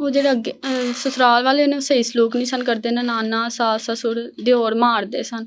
ਉਹ ਜਿਹੜੇ ਅੱਗੇ ਸਸੁਰਾਲ ਵਾਲੇ ਨੇ ਸਹੀ ਸਲੂਕ ਨਹੀਂ ਸਨ ਕਰਦੇ, ਨਾਨਾ ਸਾਸ ਸਸੁਰ ਦਿਓਰ ਮਾਰਦੇ ਸਨ।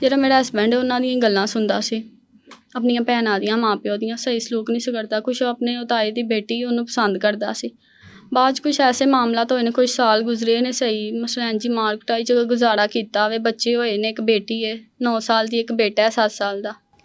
ਜਿਹੜਾ ਮੇਰਾ ਹਸਬੈਂਡ ਹੈ ਉਹਨਾਂ ਦੀਆਂ ਗੱਲਾਂ ਸੁਣਦਾ ਸੀ, ਆਪਣੀਆਂ ਭੈਣਾਂ ਦੀਆਂ, ਮਾਂ ਪਿਓ ਦੀਆਂ, ਸਹੀ ਸਲੂਕ ਨਹੀਂ ਸੀ ਕਰਦਾ। ਕੁਛ ਆਪਣੇ ਤਾਏ ਦੀ ਬੇਟੀ ਉਹਨੂੰ ਪਸੰਦ ਕਰਦਾ ਸੀ। ਬਾਅਦ 'ਚ ਕੁਛ ਐਸੇ ਮਾਮਲਾਤ ਹੋਏ ਨੇ, ਕੁਛ ਸਾਲ ਗੁਜ਼ਰੇ ਨੇ, ਸਹੀ ਮਸਲੈਨ ਜੀ ਮਾਰ ਕੁਟਾਈ 'ਚ ਗੁਜ਼ਾਰਾ ਕੀਤਾ ਵੇ। ਬੱਚੇ ਹੋਏ ਨੇ, ਇੱਕ ਬੇਟੀ ਹੈ 9 ਸਾਲ ਦੀ, ਇੱਕ ਬੇਟਾ ਹੈ 7 ਸਾਲ ਦਾ।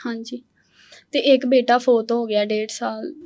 ਹਾਂਜੀ। ਤੇ ਇੱਕ ਬੇਟਾ ਫੌਤ ਹੋ ਗਿਆ 1.5 ਸਾਲ।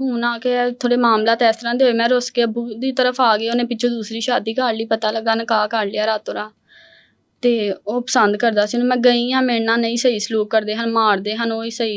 ਹੁਣ ਆ ਕੇ ਥੋੜੇ ਮਾਮਲਾਤ ਇਸ ਤਰ੍ਹਾਂ ਦੇ ਹੋਏ, ਮੈਂ ਰੁੱਸ ਕੇ ਅੱਬੂ ਦੀ ਤਰਫ ਆ ਗਈ। ਉਹਨੇ ਪਿੱਛੋਂ ਦੂਸਰੀ ਸ਼ਾਦੀ ਕਰ ਲਈ, ਪਤਾ ਲੱਗਾ ਨਿਕਾਹ ਕਰ ਲਿਆ ਰਾਤੋਂ ਰਾਤ। ਤੇ ਉਹ ਪਸੰਦ ਕਰਦਾ ਸੀ ਉਹਨੂੰ। ਮੈਂ ਗਈ ਹਾਂ, ਮੇਰੇ ਨਾਲ ਨਹੀਂ ਸਹੀ ਸਲੂਕ ਕਰਦੇ ਹਨ, ਮਾਰਦੇ ਹਨ, ਉਹ ਹੀ ਸਹੀ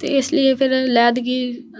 ਤੇ ਇਸ ਲਈ ਫਿਰ ਲਹਿਦਗੀ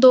2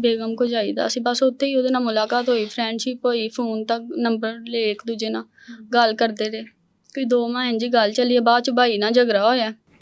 ਬੇਗਮ ਕੋ ਜਾਈਦਾ ਸੀ, ਬਸ ਉੱਥੇ ਹੀ ਉਹਦੇ ਨਾਲ ਮੁਲਾਕਾਤ ਹੋਈ, ਫਰੈਂਡਸ਼ਿਪ ਹੋਈ, ਫੋਨ ਤੱਕ ਨੰਬਰ ਲਏ ਇੱਕ ਦੂਜੇ ਨਾਲ ਗੱਲ ਕਰਦੇ ਰਹੇ, ਕੋਈ 2 ਮਾਹ ਇੰਝ ਹੀ ਗੱਲ ਚੱਲੀ, ਬਾਅਦ ਚ ਭਾਈ ਨਾਲ ਝਗੜਾ ਹੋਇਆ।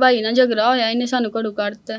ਭਾਈ ਨਾਲ ਝਗੜਾ ਹੋਇਆ, ਇਹਨੇ ਸਾਨੂੰ ਘਰੋਂ ਕੱਢਤਾ।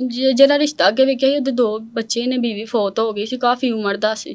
ਜਿਹੜਾ ਰਿਸ਼ਤਾ ਅੱਗੇ ਵੇਖਿਆ ਸੀ ਉਹਦੇ 2 ਬੱਚੇ ਨੇ, ਬੀਵੀ ਫੌਤ ਹੋ ਗਈ ਸੀ, ਕਾਫੀ ਉਮਰ ਦਾ ਸੀ।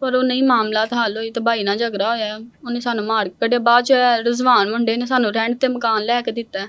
ਪਰ ਉਹ ਨਹੀਂ ਮਾਮਲਾ ਤਾਂ ਹੱਲ ਹੋਈ ਤੇ ਭਾਈ ਨਾਲ ਝਗੜਾ ਹੋਇਆ, ਉਹਨੇ ਸਾਨੂੰ ਮਾਰ ਕੇ ਕੱਢਿਆ। ਬਾਅਦ ਚ ਰਜ਼ਵਾਨ ਮੁੰਡੇ ਨੇ ਸਾਨੂੰ ਰੈਂਟ ਤੇ ਮਕਾਨ ਲੈ ਕੇ ਦਿੱਤਾ ਹੈ।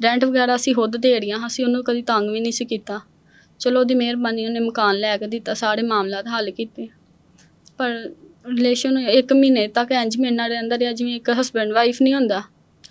ਰੈਂਟ ਵਗੈਰਾ ਅਸੀਂ ਖੁਦ ਦੇ ਰਹੀਆਂ ਹਾਂ, ਅਸੀਂ ਉਹਨੂੰ ਕਦੀ ਤੰਗ ਵੀ ਨਹੀਂ ਸੀ ਕੀਤਾ। ਚਲੋ ਉਹਦੀ ਮਿਹਰਬਾਨੀ, ਉਹਨੇ ਮਕਾਨ ਲੈ ਕੇ ਦਿੱਤਾ, ਸਾਰੇ ਮਾਮਲਾਤ ਹੱਲ ਕੀਤੇ। ਪਰ ਰਿਲੇਸ਼ਨ 1 ਮਹੀਨੇ ਤੱਕ ਇੰਝ ਮੇਰੇ ਨਾਲ ਰਹਿੰਦਾ ਰਿਹਾ ਜਿਵੇਂ ਇੱਕ ਹਸਬੈਂਡ ਵਾਈਫ ਨਹੀਂ ਹੁੰਦਾ।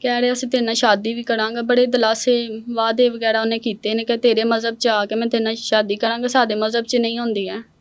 ਕਹਿ ਰਿਹਾ ਅਸੀਂ ਤੇਰੇ ਨਾਲ ਸ਼ਾਦੀ ਵੀ ਕਰਾਂਗੇ, ਬੜੇ ਦਲਾਸੇ ਵਾਅਦੇ ਵਗੈਰਾ ਉਹਨੇ ਕੀਤੇ ਨੇ ਕਿ ਤੇਰੇ ਮਜ਼ਹਬ 'ਚ ਆ ਕੇ ਮੈਂ ਤੇਰੇ ਨਾਲ ਸ਼ਾਦੀ ਕਰਾਂਗਾ, ਸਾਡੇ ਮਜ਼ਹਬ 'ਚ ਨਹੀਂ ਹੁੰਦੀ ਹੈ।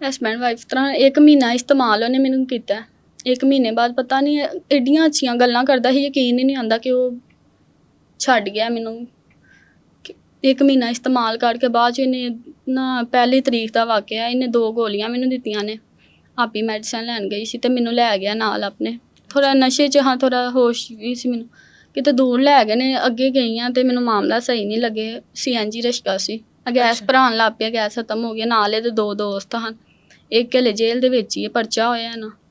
ਹਸਬੈਂਡ ਵਾਈਫ ਤਰ੍ਹਾਂ 1 ਮਹੀਨਾ ਇਸਤੇਮਾਲ ਉਹਨੇ ਮੈਨੂੰ ਕੀਤਾ। 1 ਮਹੀਨੇ ਬਾਅਦ ਪਤਾ ਨਹੀਂ ਐਡੀਆਂ ਅੱਛੀਆਂ ਗੱਲਾਂ ਕਰਦਾ ਸੀ, ਯਕੀਨ ਹੀ ਨਹੀਂ ਆਉਂਦਾ ਕਿ ਉਹ ਛੱਡ ਗਿਆ ਮੈਨੂੰ। 1 ਮਹੀਨਾ ਇਸਤੇਮਾਲ ਕਰਕੇ ਬਾਅਦ 'ਚ ਇਹਨੇ ਨਾ 1 ਤਰੀਕ ਦਾ ਵਾਕਿਆ, ਇਹਨੇ 2 ਗੋਲੀਆਂ ਮੈਨੂੰ ਦਿੱਤੀਆਂ ਨੇ। ਆਪੀ ਮੈਡੀਸਨ ਲੈਣ ਗਈ ਸੀ ਤੇ ਮੈਨੂੰ ਲੈ ਗਿਆ ਨਾਲ ਆਪਣੇ, ਥੋੜ੍ਹਾ ਨਸ਼ੇ 'ਚ ਹਾਂ, ਥੋੜ੍ਹਾ ਹੋਸ਼ ਵੀ ਸੀ ਮੈਨੂੰ, ਕਿਤੇ ਦੂਰ ਲੈ ਗਏ ਨੇ। ਅੱਗੇ ਗਈ ਹਾਂ ਤੇ ਮੈਨੂੰ ਮਾਮਲਾ ਸਹੀ ਨਹੀਂ ਲੱਗੇ, CNG ਰਿਸ਼ਕਾ ਸੀ, ਗੈਸ ਭਰਾਉਣ ਲੱਗ ਪਿਆ, ਗੈਸ ਖਤਮ ਹੋ ਗਿਆ। ਨਾਲ ਇਹਦੇ 2 ਦੋਸਤ ਹਨ, ਇੱਕ ਹਲੇ ਜੇਲ੍ਹ ਦੇ ਵਿੱਚ ਹੀ ਹੈ, ਪਰਚਾ ਹੋਇਆ ਨਾ।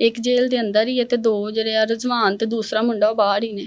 ਇੱਕ ਜੇਲ੍ਹ ਦੇ ਅੰਦਰ ਹੀ ਹੈ ਤੇ 2 ਜਿਹੜੇ ਆ ਰਜ਼ਵਾਨ ਤੇ ਦੂਸਰਾ ਮੁੰਡਾ ਉਹ ਬਾਹਰ ਹੀ ਨੇ।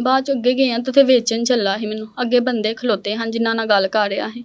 ਬਾਅਦ 'ਚ ਅੱਗੇ ਗਏ ਹਾਂ ਤੇ ਉੱਥੇ ਵੇਚਣ ਚੱਲਾ ਸੀ ਮੈਨੂੰ, ਅੱਗੇ ਬੰਦੇ ਖਲੋਤੇ ਹਨ ਜਿਨ੍ਹਾਂ ਨਾਲ ਗੱਲ ਕਰ ਰਿਹਾ ਸੀ।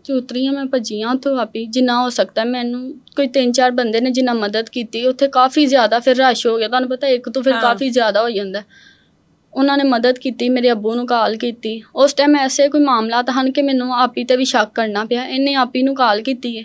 ਚ ਉਤਰੀ ਹਾਂ ਮੈਂ, ਭੱਜੀ ਹਾਂ ਉੱਥੋਂ ਆਪੀ ਜਿੰਨਾ ਹੋ ਸਕਦਾ। ਮੈਨੂੰ ਕੋਈ 3-4 ਬੰਦੇ ਨੇ ਜਿੰਨਾ ਮਦਦ ਕੀਤੀ, ਉੱਥੇ ਕਾਫੀ ਜ਼ਿਆਦਾ ਫਿਰ ਰਸ਼ ਹੋ ਗਿਆ, ਤੁਹਾਨੂੰ ਪਤਾ ਇੱਕ ਤੋਂ ਫਿਰ ਹਾਂ। ਕਾਫੀ ਜ਼ਿਆਦਾ ਹੋ ਜਾਂਦਾ। ਉਹਨਾਂ ਨੇ ਮਦਦ ਕੀਤੀ, ਮੇਰੇ ਅੱਬੂ ਨੂੰ ਕਾਲ ਕੀਤੀ। ਉਸ ਟਾਈਮ ਐਸੇ ਕੋਈ ਮਾਮਲਾ ਤਾਂ ਹਨ ਕਿ ਮੈਨੂੰ ਆਪੀ ਤੇ ਵੀ ਸ਼ੱਕ ਕਰਨਾ ਪਿਆ। ਇਹਨੇ ਆਪੀ ਨੂੰ ਕਾਲ ਕੀਤੀ ਹੈ,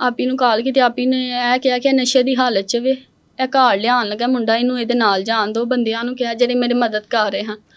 ਆਪੀ ਨੂੰ ਕਾਲ ਕੀਤੀ। ਆਪੀ ਨੇ ਇਹ ਕਿਹਾ ਕਿ ਇਹ ਨਸ਼ੇ ਦੀ ਹਾਲਤ 'ਚ ਵੇ, ਇਹ ਘਰ ਲਿਆਉਣ ਲੱਗਾ ਮੁੰਡਾ, ਇਹਨੂੰ ਇਹਦੇ ਨਾਲ ਜਾਣ ਦਿਓ। ਬੰਦਿਆਂ ਨੂੰ ਕਿਹਾ ਜਿਹੜੇ ਮੇਰੇ ਮਦਦ ਕਰ ਰਹੇ ਹਨ।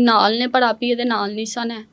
ਨਾਲ ਨੇ, ਪਰ ਆਪੀ ਇਹਦੇ ਨਾਲ ਨਹੀਂ ਸਨ। ਹੈ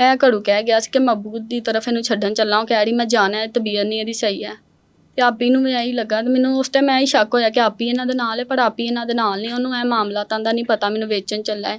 ਇਹ ਘੜੂ ਕਹਿ ਗਿਆ ਸੀ ਕਿ ਮੈਂ ਅੱਬੂ ਦੀ ਤਰਫ ਇਹਨੂੰ ਛੱਡਣ ਚੱਲਾ। ਉਹ ਕਹਿ ਰਹੀ ਮੈਂ ਜਾਣਾ ਹੈ, ਤਬੀਅਤ ਨਹੀਂ ਇਹਦੀ ਸਹੀ ਹੈ। ਤੇ ਆਪੀ ਨੂੰ ਵੀ ਇਹੀ ਲੱਗਾ ਤੇ ਮੈਨੂੰ ਉਸ ਟਾਈਮ ਇਹ ਹੀ ਸ਼ੱਕ ਹੋਇਆ ਕਿ ਆਪੀ ਇਹਨਾਂ ਦੇ ਨਾਲ ਹੈ, ਪਰ ਆਪੀ ਇਹਨਾਂ ਦੇ ਨਾਲ ਨਹੀਂ। ਉਹਨੂੰ ਇਹ ਮਾਮਲਾ ਤਾਂ ਦਾ ਨਹੀਂ ਪਤਾ ਮੈਨੂੰ ਵੇਚਣ ਚੱਲਾ ਹੈ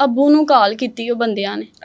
ਅੱਬੂ ਨੂੰ ਕਾਲ ਕੀਤੀ ਉਹ ਬੰਦਿਆਂ ਨੇ।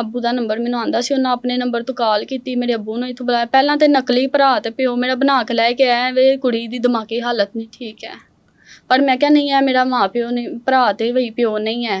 ਅੱਬੂ ਦਾ ਨੰਬਰ ਮੈਨੂੰ ਆਂਦਾ ਸੀ, ਉਹਨਾਂ ਆਪਣੇ ਨੰਬਰ ਤੋਂ ਕਾਲ ਕੀਤੀ, ਮੇਰੇ ਅੱਬੂ ਨੂੰ ਇੱਥੋਂ ਬੁਲਾਇਆ। ਪਹਿਲਾਂ ਤੇ ਨਕਲੀ ਭਰਾ ਤੇ ਪਿਓ ਮੇਰਾ ਬਣਾ ਕੇ ਲੈ ਕੇ ਆਇਆ ਵੇ, ਕੁੜੀ ਦੀ ਦਿਮਾਗੀ ਹਾਲਤ ਨਹੀਂ ਠੀਕ ਹੈ। ਪਰ ਮੈਂ ਕਿਹਾ ਨਹੀਂ ਹੈ ਮੇਰਾ ਮਾਂ ਪਿਓ ਨੇ, ਭਰਾ ਤੇ ਵਈ ਪਿਓ ਨਹੀਂ ਹੈ।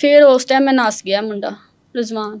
ਫਿਰ ਉਸ ਟਾਈਮ ਮੈਂ ਨੱਸ ਗਿਆ ਮੁੰਡਾ ਰਜ਼ਵਾਨ।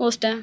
ਉਸ ਟਾਈਮ।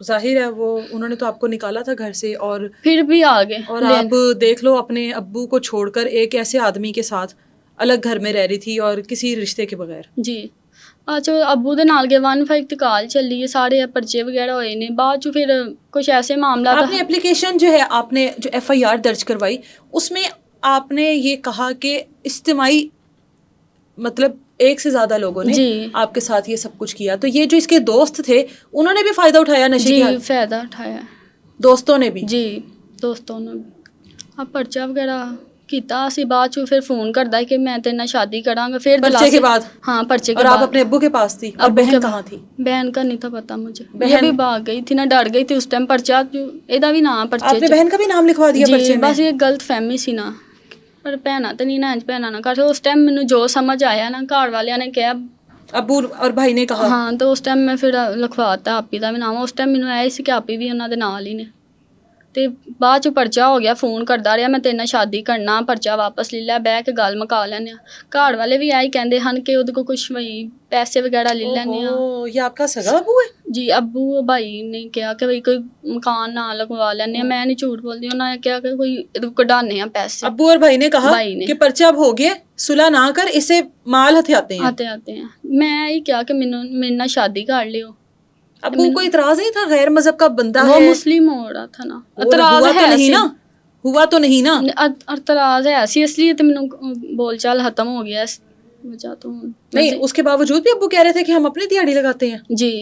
ظاہر ہے وہ انہوں نے تو آپ کو نکالا تھا گھر سے اور پھر بھی آ گئے آپ دیکھ لو اپنے ابو کو چھوڑ کر ایک ایسے آدمی کے ساتھ الگ گھر میں رہ رہی تھی اور کسی رشتے کے بغیر. جی ਬਾਅਦ 'ਚ ਅੱਬੂ ਦੇ ਨਾਲ ਗਏ 1 ਇੰਤਕਾਲ ਚੱਲੀ ਹੈ, ਸਾਰੇ ਪਰਚੇ ਵਗੈਰਾ ਹੋਏ ਨੇ. ਬਾਅਦ 'ਚ ਫਿਰ ਕੁਛ ایسے معاملات. آپ نے اپلیکیشن جو ہے آپ نے جو FIR درج کروائی اس میں آپ نے یہ کہا کہ اجتماعی مطلب ایک سے زیادہ لوگوں نے جی آپ کے ساتھ یہ سب کچھ کیا, تو یہ جو اس کے دوست تھے انہوں نے بھی فائدہ اٹھایا نشے جی کا؟ فائدہ اٹھایا دوستوں نے بھی؟ جی ਦੋਸਤਾਂ ਨੇ ਆ ਪਰਚਾ ਵਗੈਰਾ ਕੀਤਾ. ਅਸੀਂ ਬਾਅਦ 'ਚ ਫਿਰ ਫੋਨ ਕਰਦਾ ਕਿ ਮੈਂ ਤੇਰੇ ਨਾਲ ਸ਼ਾਦੀ ਕਰਾਂਗਾ. ਫਿਰ پرچے کے بعد؟ ہاں پرچے کے اور بعد. آپ اپنے ابو کے پاس تھی اور بہن کہاں تھی؟ بہن کا نہیں تھا پتا مجھے, بہن یہ بھی بھاگ گئی تھی نا, ڈر گئی تھی اس ٹائم. پرچا ਇਹਦਾ ਵੀ ਨਾਮ ਪਰਚੇ آپ نے بہن کا بھی نام لکھوا دیا پرچے ਜੀ میں؟ ਬਸ ਇਹ ਗਲਤ ਫਹਿਮੀ ਸੀ ਨਾ, ਪਰ ਭੈਣਾਂ ਤਾਂ ਨਹੀਂ ਨਾ ਇੰਝ ਭੈਣਾਂ ਨਾ ਕਰ. ਉਸ ਟਾਈਮ ਮੈਨੂੰ ਜੋ ਸਮਝ ਆਇਆ ਨਾ, ਘਰ ਵਾਲਿਆਂ ਨੇ ਕਿਹਾ, ابو اور بھائی نے کہا؟ ਹਾਂ ਤਾਂ ਉਸ ਟਾਈਮ ਮੈਂ ਫਿਰ ਲਿਖਵਾਤਾ ਆਪੀ ਦਾ ਵੀ ਨਾਮ. ਉਸ ਟਾਈਮ ਮੈਨੂੰ ਐ ਸੀ ਕਿ ਆਪੀ ਵੀ ਉਹਨਾਂ ਦੇ ਨਾਲ ਹੀ ਨੇ. ਤੇ ਬਾਅਦ 'ਚ ਪਰਚਾ ਹੋ ਗਿਆ, ਫੋਨ ਕਰਦਾ ਰਿਹਾ ਮੈਂ ਤੇਰੇ ਨਾਲ ਸ਼ਾਦੀ ਕਰਨਾ, ਪਰਚਾ ਵਾਪਸ ਲੈ ਲੈ, ਬਹਿ ਕੇ ਗੱਲ ਮੁਕਾ ਲੈਂਦੇ ਹਾਂ. ਘਰ ਵਾਲੇ ਵੀ ਆਹੀ ਕਹਿੰਦੇ ਹਨ ਕਿ ਉਹਦੇ ਕੋਲ ਕੁਛ ਵਈ ਪੈਸੇ ਵਗੈਰਾ ਲੈ ਲੈਂਦੇ ਹਾਂ. یہ آپ کا سگا ابو ہے؟ ਜੀ ਅੱਬੂ ਭਾਈ ਨੇ ਕਿਹਾ ਕਿ ਬਈ ਕੋਈ ਮਕਾਨ ਨਾਲ ਲਗਵਾ ਲੈਂਦੇ ਹਾਂ. ਮੈਂ ਨਹੀਂ ਝੂਠ ਬੋਲਦੀ, ਉਹਨਾਂ ਨੇ ਕਿਹਾ کہ ਕੋਈ ਇਹਦੇ ਕੋਲ ਕਢਾਉਂਦੇ ਹਾਂ ਪੈਸੇ. ابو اور بھائی نے کہا بھائی نے. کہ پرچہ اب ہو گیا, صلح نہ کر اسے مال ہتھیاتے ہیں. ਆਤੇ ہیں. ਮੈਂ ਇਹੀ ਕਿਹਾ کہ ਮੈਨੂੰ ਮੇਰੇ ਨਾਲ ਸ਼ਾਦੀ ਕਰ ਲਿਓ. ابو کو اعتراض نہیں تھا, غیر مذہب کا بندہ وہ ہے, مسلم ہو رہا تھا نا, ہوا اعتراض تو ہے نہیں نا, ہوا تو نہیں نا. اعتراض ہے سی, اس لیے تو ਮੈਨੂੰ بول چال ختم ہو گیا اس وجہ تو. نہیں اس کے باوجود بھی ابو کہہ رہے تھے کہ ہم اپنی دیہڑی لگاتے ہیں. جی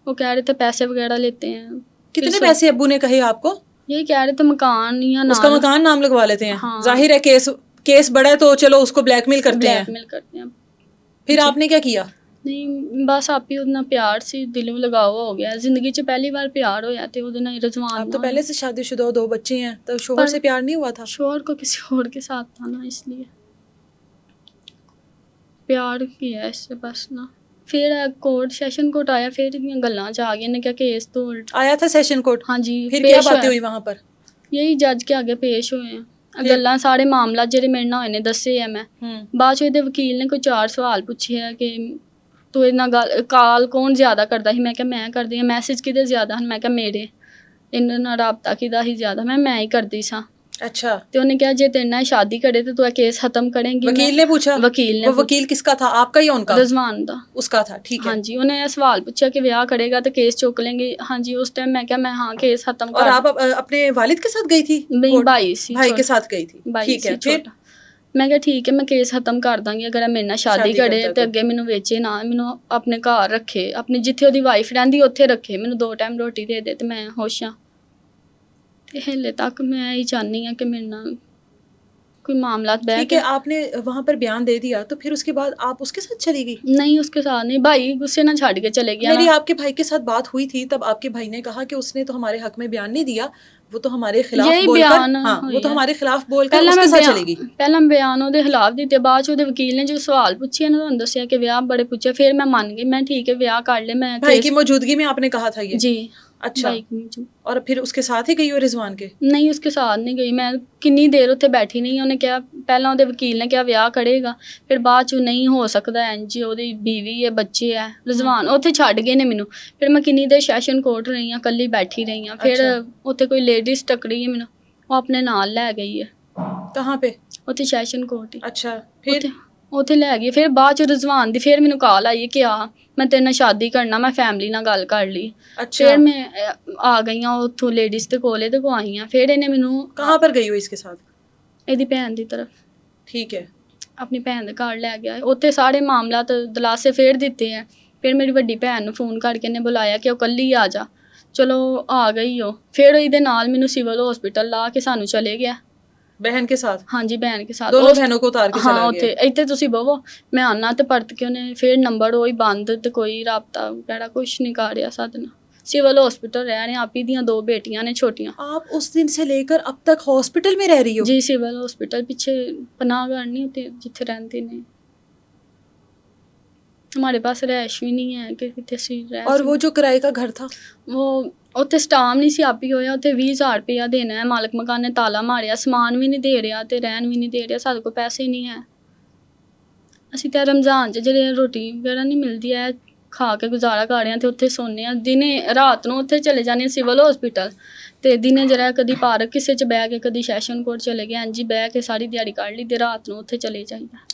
وہ کہہ رہے تھے پیسے وغیرہ لیتے ہیں. کتنے پیسے ابو نے کہے آپ کو؟ یہی کہہ رہے تھے مکان یا اس کا مکان نام لگوا لیتے ہیں. ہاں. ظاہر ہے کیس بڑا ہے تو چلو اس کو بلیک میل کرتے ہیں. بلیک میل کرتے ہیں. پھر آپ نے کیا کیا؟ ਨਹੀਂ ਬਸ ਆਪੀ ਉਹਦੇ ਨਾਲ ਪਿਆਰ ਸੀ, ਦਿਲੋਂ ਲਗਾਓ ਹੋ ਗਿਆ. ਜ਼ਿੰਦਗੀ 'ਚ ਪਹਿਲੀ ਵਾਰ ਪਿਆਰ ਹੋਇਆ ਤੇ ਉਹਦੇ ਨਾਲ رضوان. آپ تو پہلے سے شادی شدہ ہو, 2 بچے ہیں, تو شوہر سے پیار نہیں ہوا تھا؟ شوہر کو کسی اور کے ساتھ تھا نا, اس لیے ਪਿਆਰ کیا اس سے بس نا. پھر کورٹ سیشن کورٹ آیا, پھر ਗੱਲਾਂ 'ਚ ਆ ਗਏ ਨੇ, ਕਿਹਾ ਕੇਸ تو آیا تھا سیشن کورٹ؟ ہاں جی. پھر کیا باتیں ہوئی وہاں پر؟ یہی جج کے آگے پیش ہوئے ہیں. ਗੱਲਾਂ ਸਾਰੇ ਮਾਮਲਾ ਜਿਹੜੇ ਮੇਰੇ ਨਾਲ ਹੋਏ ਨੇ ਦੱਸੇ ਆ ਮੈਂ. ਬਾਅਦ 'ਚ ਇਹਦੇ ਵਕੀਲ ਨੇ ਕੋਈ 4 ਸਵਾਲ ਪੁੱਛੇ ਆ ਕਿ ਤੂੰ ਇਹਦੇ ਨਾਲ ਗੱਲ ਕਾਲ ਕੌਣ ਜ਼ਿਆਦਾ ਕਰਦਾ ਸੀ. ਮੈਂ ਕਿਹਾ ਮੈਂ ਕਰਦੀ ਹਾਂ. ਮੈਸੇਜ ਕਿਹਦੇ ਜ਼ਿਆਦਾ ਹਨ? ਮੈਂ ਕਿਹਾ ਮੇਰੇ. ਇਹਨਾਂ ਨਾਲ ਰਾਬਤਾ ਕਿਹਦਾ ਸੀ ਜ਼ਿਆਦਾ? ਮੈਂ ਹੀ ਕਰਦੀ ਸਾਂ. اچھا. ਤੇ ਉਹਨੇ ਕਿਹਾ ਜੇ ਤੇਰੇ ਨਾਲ ਸ਼ਾਦੀ ਕਰੇ تو ਇਹ ਕੇਸ ختم کریں گی. وکیل نے پوچھا؟ وکیل نے. وہ وکیل کس کا تھا, آپ کا یا ان کا؟ رضوان دا. اس کا تھا, ٹھیک ہے. ہاں جی. انہیں یہ سوال پوچھا کہ بیاہ کرے گا تو کیس چک لیں گے. ہاں جی. اس ٹائم میں کہا میں ہاں کیس ختم کر. اور آپ اپنے والد کے ساتھ گئی تھی؟ بھائی سی, بھائی کے ساتھ گئی تھی, ٹھیک ہے. پھر ਮੈਂ ਕਿਹਾ ਠੀਕ ਹੈ ਮੈਂ ਕੇਸ ਖਤਮ ਕਰ ਦਾਂਗੀ ਅਗਰ ਇਹ ਮੇਰੇ ਨਾਲ ਸ਼ਾਦੀ ਕਰੇ ਤੇ ਅੱਗੇ ਮੈਨੂੰ ਵੇਚੇ ਨਾ, ਮੈਨੂੰ ਆਪਣੇ ਘਰ ਰੱਖੇ, ਆਪਣੀ ਜਿੱਥੇ ਉਹਦੀ ਵਾਈਫ ਰਹਿੰਦੀ ਉੱਥੇ ਰੱਖੇ, ਮੈਨੂੰ 2 ਟਾਈਮ ਰੋਟੀ ਦੇ ਦੇ ਤੇ ਮੈਂ ਖੁਸ਼ ਹਾਂ. ਤੇ ਹਲੇ ਤੱਕ ਮੈਂ ਇਹੀ ਚਾਹੁੰਦੀ ਹਾਂ ਕਿ ਮੇਰੇ ਨਾਲ کوئی معاملات بیٹھ. ٹھیک ہے, آپ نے وہاں پر بیان دے دیا تو پھر اس کے بعد آپ اس کے ساتھ چلی گئی؟ نہیں اس کے ساتھ نہیں, بھائی غصے نہ چھاڑ کے چلے گیا. میری آپ کے بھائی کے ساتھ بات ہوئی تھی, تب آپ کے بھائی نے کہا کہ اس نے تو ہمارے حق میں بیان نہیں دیا, وہ تو ہمارے خلاف بول کر, ہاں وہ تو ہمارے خلاف بول کر اس کے ساتھ چلے گئی. ਪਹਿਲਾਂ ਬਿਆਨ ਉਹਦੇ ਖਿਲਾਫ ਦਿੱਤੇ, ਬਾਅਦ 'ਚ ਉਹਦੇ ਵਕੀਲ ਨੇ ਜੋ ਸਵਾਲ ਪੁੱਛੇ ਇਹਨਾਂ ਤੁਹਾਨੂੰ ਦੱਸਿਆ ਕਿ ਵਿਆਹ ਬੜੇ ਪੁੱਛੇ, ਫਿਰ ਮੈਂ ਮੰਨ ਗਈ. ਮੈਂ ਠੀਕ ਹੈ ਵਿਆਹ ਕਰ ਲੈ. ਮੈਂ بھائی کی موجودگی میں آپ نے کہا تھا یہ؟ جی. اچھا. اور پھر اس کے ساتھ ہی گئی ہو رضوان کے؟ ਨਹੀਂ ਉਸ ਕੇ ਸਾਥ ਨਹੀਂ ਗਈ ਮੈਂ. ਕਿੰਨੀ ਦੇਰ ਉੱਥੇ ਬੈਠੀ ਨਹੀਂ. ਉਹਨੇ ਕਿਹਾ ਪਹਿਲਾਂ ਉਹਦੇ ਵਕੀਲ ਨੇ ਕਿਹਾ ਵਿਆਹ ਕਰੇਗਾ, ਫਿਰ ਬਾਅਦ 'ਚ ਨਹੀਂ ਹੋ ਸਕਦਾ ਇੰਝ, ਉਹਦੀ ਬੀਵੀ ਹੈ, ਬੱਚੇ ਹੈ. ਰਜ਼ਵਾਨ ਉੱਥੇ ਛੱਡ ਗਏ ਨੇ ਮੈਨੂੰ. ਫਿਰ ਮੈਂ ਕਿੰਨੀ ਦੇਰ ਸੈਸ਼ਨ ਕੋਰਟ ਰਹੀ ਹਾਂ, ਇਕੱਲੀ ਬੈਠੀ ਰਹੀ ਹਾਂ. ਫਿਰ ਉੱਥੇ ਕੋਈ ਲੇਡੀਜ਼ ਟੱਕਰੀ ਹੈ ਮੈਨੂੰ, ਉਹ ਆਪਣੇ ਨਾਲ ਲੈ ਗਈ ਹੈ. کہاں پہ؟ ਉੱਥੇ ਸੈਸ਼ਨ ਕੋਰਟ ਹੀ. ਅੱਛਾ. ਫਿਰ ਉੱਥੇ ਲੈ ਗਈ. ਫਿਰ ਬਾਅਦ 'ਚ ਰਜ਼ਵਾਨ ਦੀ ਫਿਰ ਮੈਨੂੰ ਕਾਲ ਆਈ ਕਿ ਆ ਮੈਂ ਤੇਰੇ ਨਾਲ ਸ਼ਾਦੀ ਕਰਨਾ, ਮੈਂ ਫੈਮਿਲੀ ਨਾਲ ਗੱਲ ਕਰ ਲਈ. ਫਿਰ ਮੈਂ ਆ ਗਈ ਹਾਂ ਉੱਥੋਂ ਲੇਡੀਜ਼ ਦੇ ਕੋਲ, ਇਹਦੇ ਕੋਲ ਆਈ ਹਾਂ. ਫਿਰ ਇਹਨੇ ਮੈਨੂੰ کہاں پر گئی ہو اس کے ساتھ؟ ਇਹਦੀ ਭੈਣ ਦੀ ਤਰਫ. ٹھیک ہے. ਆਪਣੀ ਭੈਣ ਦੇ ਘਰ ਲੈ ਗਿਆ. ਉੱਥੇ ਸਾਰੇ ਮਾਮਲਾਤ ਦਲਾਸੇ ਫੇਰ ਦਿੱਤੇ ਹੈ. ਫਿਰ ਮੇਰੀ ਵੱਡੀ ਭੈਣ ਨੂੰ ਫੋਨ ਕਰਕੇ ਨੇ ਬੁਲਾਇਆ ਕਿ ਉਹ ਕੱਲੀ ਆ ਜਾ. ਚਲੋ ਆ ਗਈ ਉਹ. ਫਿਰ ਇਹਦੇ ਨਾਲ ਮੈਨੂੰ ਸਿਵਲ ਹਸਪੀਟਲ ਲਾ ਕੇ ਸਾਨੂੰ ਚਲੇ ਗਿਆ. بہن کے ساتھ؟ ہاں جی بہن کے ساتھ. دونوں بہنوں کو اتار کے چلا ਹਾਂ گیا؟ ਉੱਥੇ ਇੱਥੇ ਤੁਸੀਂ ਬਵੋ ਮੈਂ ਆਉਣਾ ਤੇ ਪਰਤ ਕੇ ਉਹਨੇ ਫਿਰ ਨੰਬਰ ਉਹੀ ਬੰਦ ਤੇ ਕੋਈ ਰਾਬਤਾ ਵਗੈਰਾ ਕੁਛ ਨਹੀਂ ਕਰ ਰਿਹਾ ਸਾਡੇ ਨਾਲ. ਸਿਵਲ ਹਸਪੀਟਲ ਰਹਿ ਰਹੇ. ਆਪੀ ਦੀਆਂ 2 ਬੇਟੀਆਂ ਨੇ ਛੋਟੀਆਂ. آپ اس دن سے لے کر اب تک ہاسپٹل میں رہ رہی ہو؟ ਜੀ ਸਿਵਲ ਹਸਪੀਟਲ ਪਿੱਛੇ ਪਨਾਹ ਘਰ ਨਹੀਂ ਉੱਥੇ ਜਿੱਥੇ ਰਹਿੰਦੇ ਨੇ. ہمارے پاس رہائش بھی نہیں ہے کہ کتنے سی رہ. اور وہ جو کرائے کا گھر تھا وہ ਉੱਥੇ ਸਟਾਮ ਨਹੀਂ ਸੀ ਆਪੀ ਹੋਇਆ. ਉੱਥੇ 20,000 ਰੁਪਇਆ ਦੇਣਾ ਹੈ. ਮਾਲਕ ਮਕਾਨ ਨੇ ਤਾਲਾ ਮਾਰਿਆ, ਸਮਾਨ ਵੀ ਨਹੀਂ ਦੇ ਰਿਹਾ ਤੇ ਰਹਿਣ ਵੀ ਨਹੀਂ ਦੇ ਰਿਹਾ. ਸਾਡੇ ਕੋਲ ਪੈਸੇ ਨਹੀਂ ਹੈ. ਅਸੀਂ ਤਾਂ ਰਮਜ਼ਾਨ 'ਚ ਜਿਹੜੇ ਰੋਟੀ ਵਗੈਰਾ ਨਹੀਂ ਮਿਲਦੀ ਹੈ ਖਾ ਕੇ ਗੁਜ਼ਾਰਾ ਕਰ ਰਹੇ ਹਾਂ ਤੇ ਉੱਥੇ ਸੌਂਦੇ ਹਾਂ, ਦਿਨੇ ਰਾਤ ਨੂੰ ਉੱਥੇ ਚਲੇ ਜਾਂਦੇ ਹਾਂ ਸਿਵਲ ਹਸਪੀਟਲ, ਤੇ ਦਿਨੇ ਜਰਾ ਕਦੀ ਪਾਰਕ ਕਿਸੇ 'ਚ ਬਹਿ ਕੇ, ਕਦੀ ਸੈਸ਼ਨ ਕੋਰਟ ਚਲੇ ਗਏ, ਇੰਝ ਹੀ ਬਹਿ ਕੇ ਸਾਰੀ ਦਿਹਾੜੀ ਕੱਢ ਲਈ ਤੇ ਰਾਤ ਨੂੰ ਉੱਥੇ ਚਲੇ ਜਾਈਦਾ।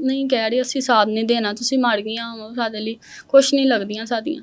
ਨਹੀਂ ਕਹਿ ਰਹੇ ਅਸੀਂ ਸਾਥ ਨਹੀਂ ਦੇਣਾ, ਤੁਸੀਂ ਮਰ ਗਈਆਂ ਹੋ ਸਾਡੇ ਲਈ, ਕੁਛ ਨਹੀਂ ਲੱਗਦੀਆਂ ਸਾਡੀਆਂ।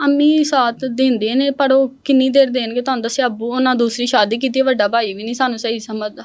ਅੰਮੀ ਸਾਥ ਦਿੰਦੇ ਨੇ ਪਰ ਉਹ ਕਿੰਨੀ ਦੇਰ ਦੇਣਗੇ, ਤੁਹਾਨੂੰ ਦੱਸਿਆ ਅੱਬੂ ਉਹਨਾਂ ਦੂਸਰੀ ਸ਼ਾਦੀ ਕੀਤੀ, ਵੱਡਾ ਭਾਈ ਵੀ ਨਹੀਂ ਸਾਨੂੰ ਸਹੀ ਸਮਝਦਾ।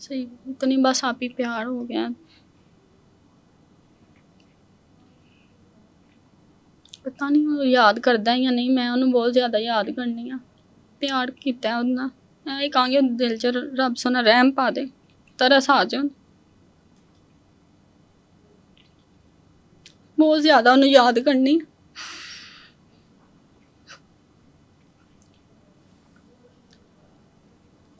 ਸਹੀ ਇਤਨੀ ਬਸ ਆਪ ਹੀ ਪਿਆਰ ਹੋ ਗਿਆ, ਪਤਾ ਨਹੀਂ ਉਹ ਯਾਦ ਕਰਦਾ ਜਾਂ ਨਹੀਂ, ਮੈਂ ਉਹਨੂੰ ਬਹੁਤ ਜ਼ਿਆਦਾ ਯਾਦ ਕਰਨੀ ਆ, ਪਿਆਰ ਕੀਤਾ ਉਹਦੇ ਨਾਲ। ਮੈਂ ਇਹ ਕਹਾਂਗੀ ਉਹਦੇ ਦਿਲ 'ਚ ਰੱਬ ਸੋਨਾ ਰਹਿਮ ਪਾ ਦੇ, ਤਰਸ ਆ ਜਾਣ, ਬਹੁਤ ਜ਼ਿਆਦਾ ਉਹਨੂੰ ਯਾਦ ਕਰਨੀ।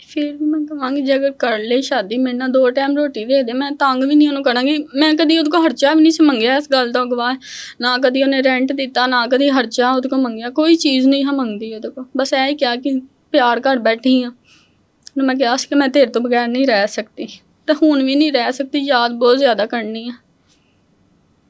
ਫਿਰ ਵੀ ਮੈਂ ਕਹਾਂਗੀ ਜੇ ਅਗਰ ਕਰ ਲਈ ਸ਼ਾਦੀ, ਮੇਰੇ ਨਾਲ 2 ਟਾਈਮ ਰੋਟੀ ਦੇ ਦੇ, ਮੈਂ ਤੰਗ ਵੀ ਨਹੀਂ ਉਹਨੂੰ ਕਰਾਂਗੀ। ਮੈਂ ਕਦੀ ਉਹਦੇ ਕੋਲ ਖਰਚਾ ਵੀ ਨਹੀਂ ਸੀ ਮੰਗਿਆ, ਇਸ ਗੱਲ ਦਾ ਗਵਾਹ, ਨਾ ਕਦੀ ਉਹਨੇ ਰੈਂਟ ਦਿੱਤਾ, ਨਾ ਕਦੀ ਖਰਚਾ ਉਹਦੇ ਕੋਲ ਮੰਗਿਆ, ਕੋਈ ਚੀਜ਼ ਨਹੀਂ ਹਾਂ ਮੰਗਦੀ ਉਹਦੇ ਕੋਲ, ਬਸ ਇਹ ਹੀ ਕਿਹਾ ਕਿ ਪਿਆਰ ਘਰ ਬੈਠੀ ਹਾਂ। ਉਹਨੂੰ ਮੈਂ ਕਿਹਾ ਸੀ ਕਿ ਮੈਂ ਤੇਰੇ ਤੋਂ ਬਗੈਰ ਨਹੀਂ ਰਹਿ ਸਕਦੀ, ਤੇ ਹੁਣ ਵੀ ਨਹੀਂ ਰਹਿ ਸਕਦੀ, ਯਾਦ ਬਹੁਤ ਜ਼ਿਆਦਾ ਕਰਨੀ ਹੈ।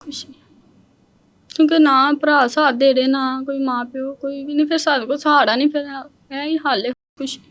ਕੁਛ ਨਹੀਂ, ਕਿਉਂਕਿ ਨਾ ਭਰਾ ਸਾਥ ਦੇ ਰਹੇ, ਨਾ ਕੋਈ ਮਾਂ ਪਿਓ, ਕੋਈ ਵੀ ਨਹੀਂ, ਫਿਰ ਸਾਡੇ ਕੋਲ ਸਹਾਰਾ ਨਹੀਂ, ਫਿਰ ਇਹ ਹੀ ਹਾਲ ਹੈ, ਕੁਛ ਨਹੀਂ।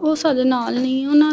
ਉਹ ਸਾਡੇ ਨਾਲ ਨਹੀਂ, ਉਹਨਾਂ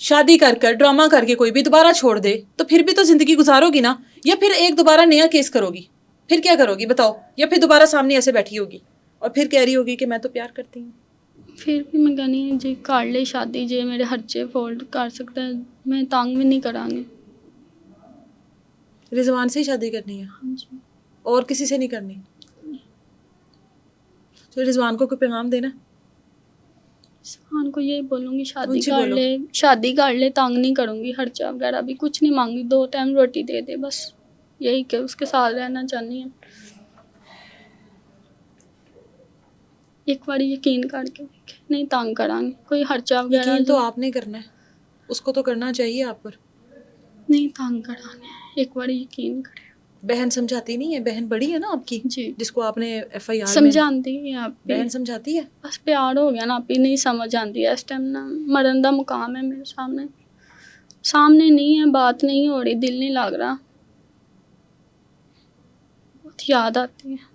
شادی کر کر ڈرامہ کر کے کوئی بھی دوبارہ چھوڑ دے تو پھر بھی تو زندگی گزارو گی نا, یا پھر ایک دوبارہ نیا کیس کرو گی, پھر کیا کرو گی بتاؤ, یا پھر دوبارہ سامنے ایسے بیٹھی ہوگی اور پھر کہہ رہی ہوگی کہ میں تو پیار کرتی ہوں. پھر بھی میں کہنی جی کر لے شادی, جی میرے خرچے فولڈ کر سکتا ہے, میں تنگ بھی نہیں کرا گی. رضوان سے ہی شادی کرنی ہے ہاں جی. اور کسی سے نہیں کرنی؟ تو رضوان کو کوئی پیغام دینا؟ رضوان کو یہی بولوں گی شادی اونچی کر بولو. لے, شادی کر لے, تنگ نہیں کروں گی, خرچہ وغیرہ بھی کچھ نہیں مانگی, 2 ٹائم روٹی دے دے بس, یہی کہ اس کے ساتھ رہنا چاہنی ہے. ایک بار یقین کر کے نہیں تنگ کرا گی, کوئی خرچہ وغیرہ یقین تو آپ نے کرنا ہے, اس کو تو کرنا چاہیے آپ پر. نہیں تنگ کرا گی, ایک بار یقین کرے. بہن سمجھاتی نہیں ہے؟ بہن بڑی ہے نا آپ کی, جی جس کو آپ نے ایف آئی آر میں سمجھاتی ہے آپ بھی, بہن سمجھاتی ہے. بس پیار ہو گیا نا, آپ ہی نہیں سمجھ آتی ہے اس ٹائم نا, مرن دا مقام ہے میرے سامنے نہیں ہے, بات نہیں ہو رہی, دل نہیں لگ رہا, بہت یاد آتی ہے.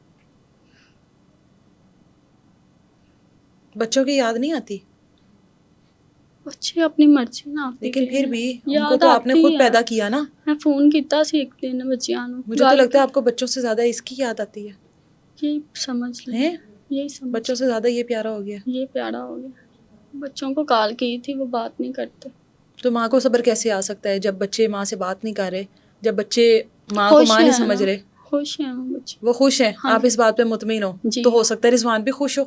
بچوں کی یاد نہیں آتی؟ بچے اپنی مرضی نا, آپ لیکن پھر بھی ان کو یاد تو آپ نے آتی خود ہے. پیدا کیا نا. میں فون کیتا سی ایک دن بچیاں نوں, مجھے تو لگتا ہے آپ کو بچوں سے زیادہ اس کی یاد آتی ہے. یہی سمجھ لیں, یہی سمجھ, بچوں سے زیادہ یہ پیارا ہو گیا. یہ پیارا ہو گیا. بچوں کو کال کی تھی, وہ بات نہیں کرتے. تو ماں کو صبر کیسے آ سکتا ہے جب بچے ماں سے بات نہیں کر رہے, جب بچے ماں کو خوش ماں نہیں ہیں سمجھ نا, رہے؟ خوش ہیں وہ بچے. وہ خوش ہیں, ہاں آپ اس بات پہ مطمئن ہو؟ جی تو ہو سکتا ہے رضوان بھی خوش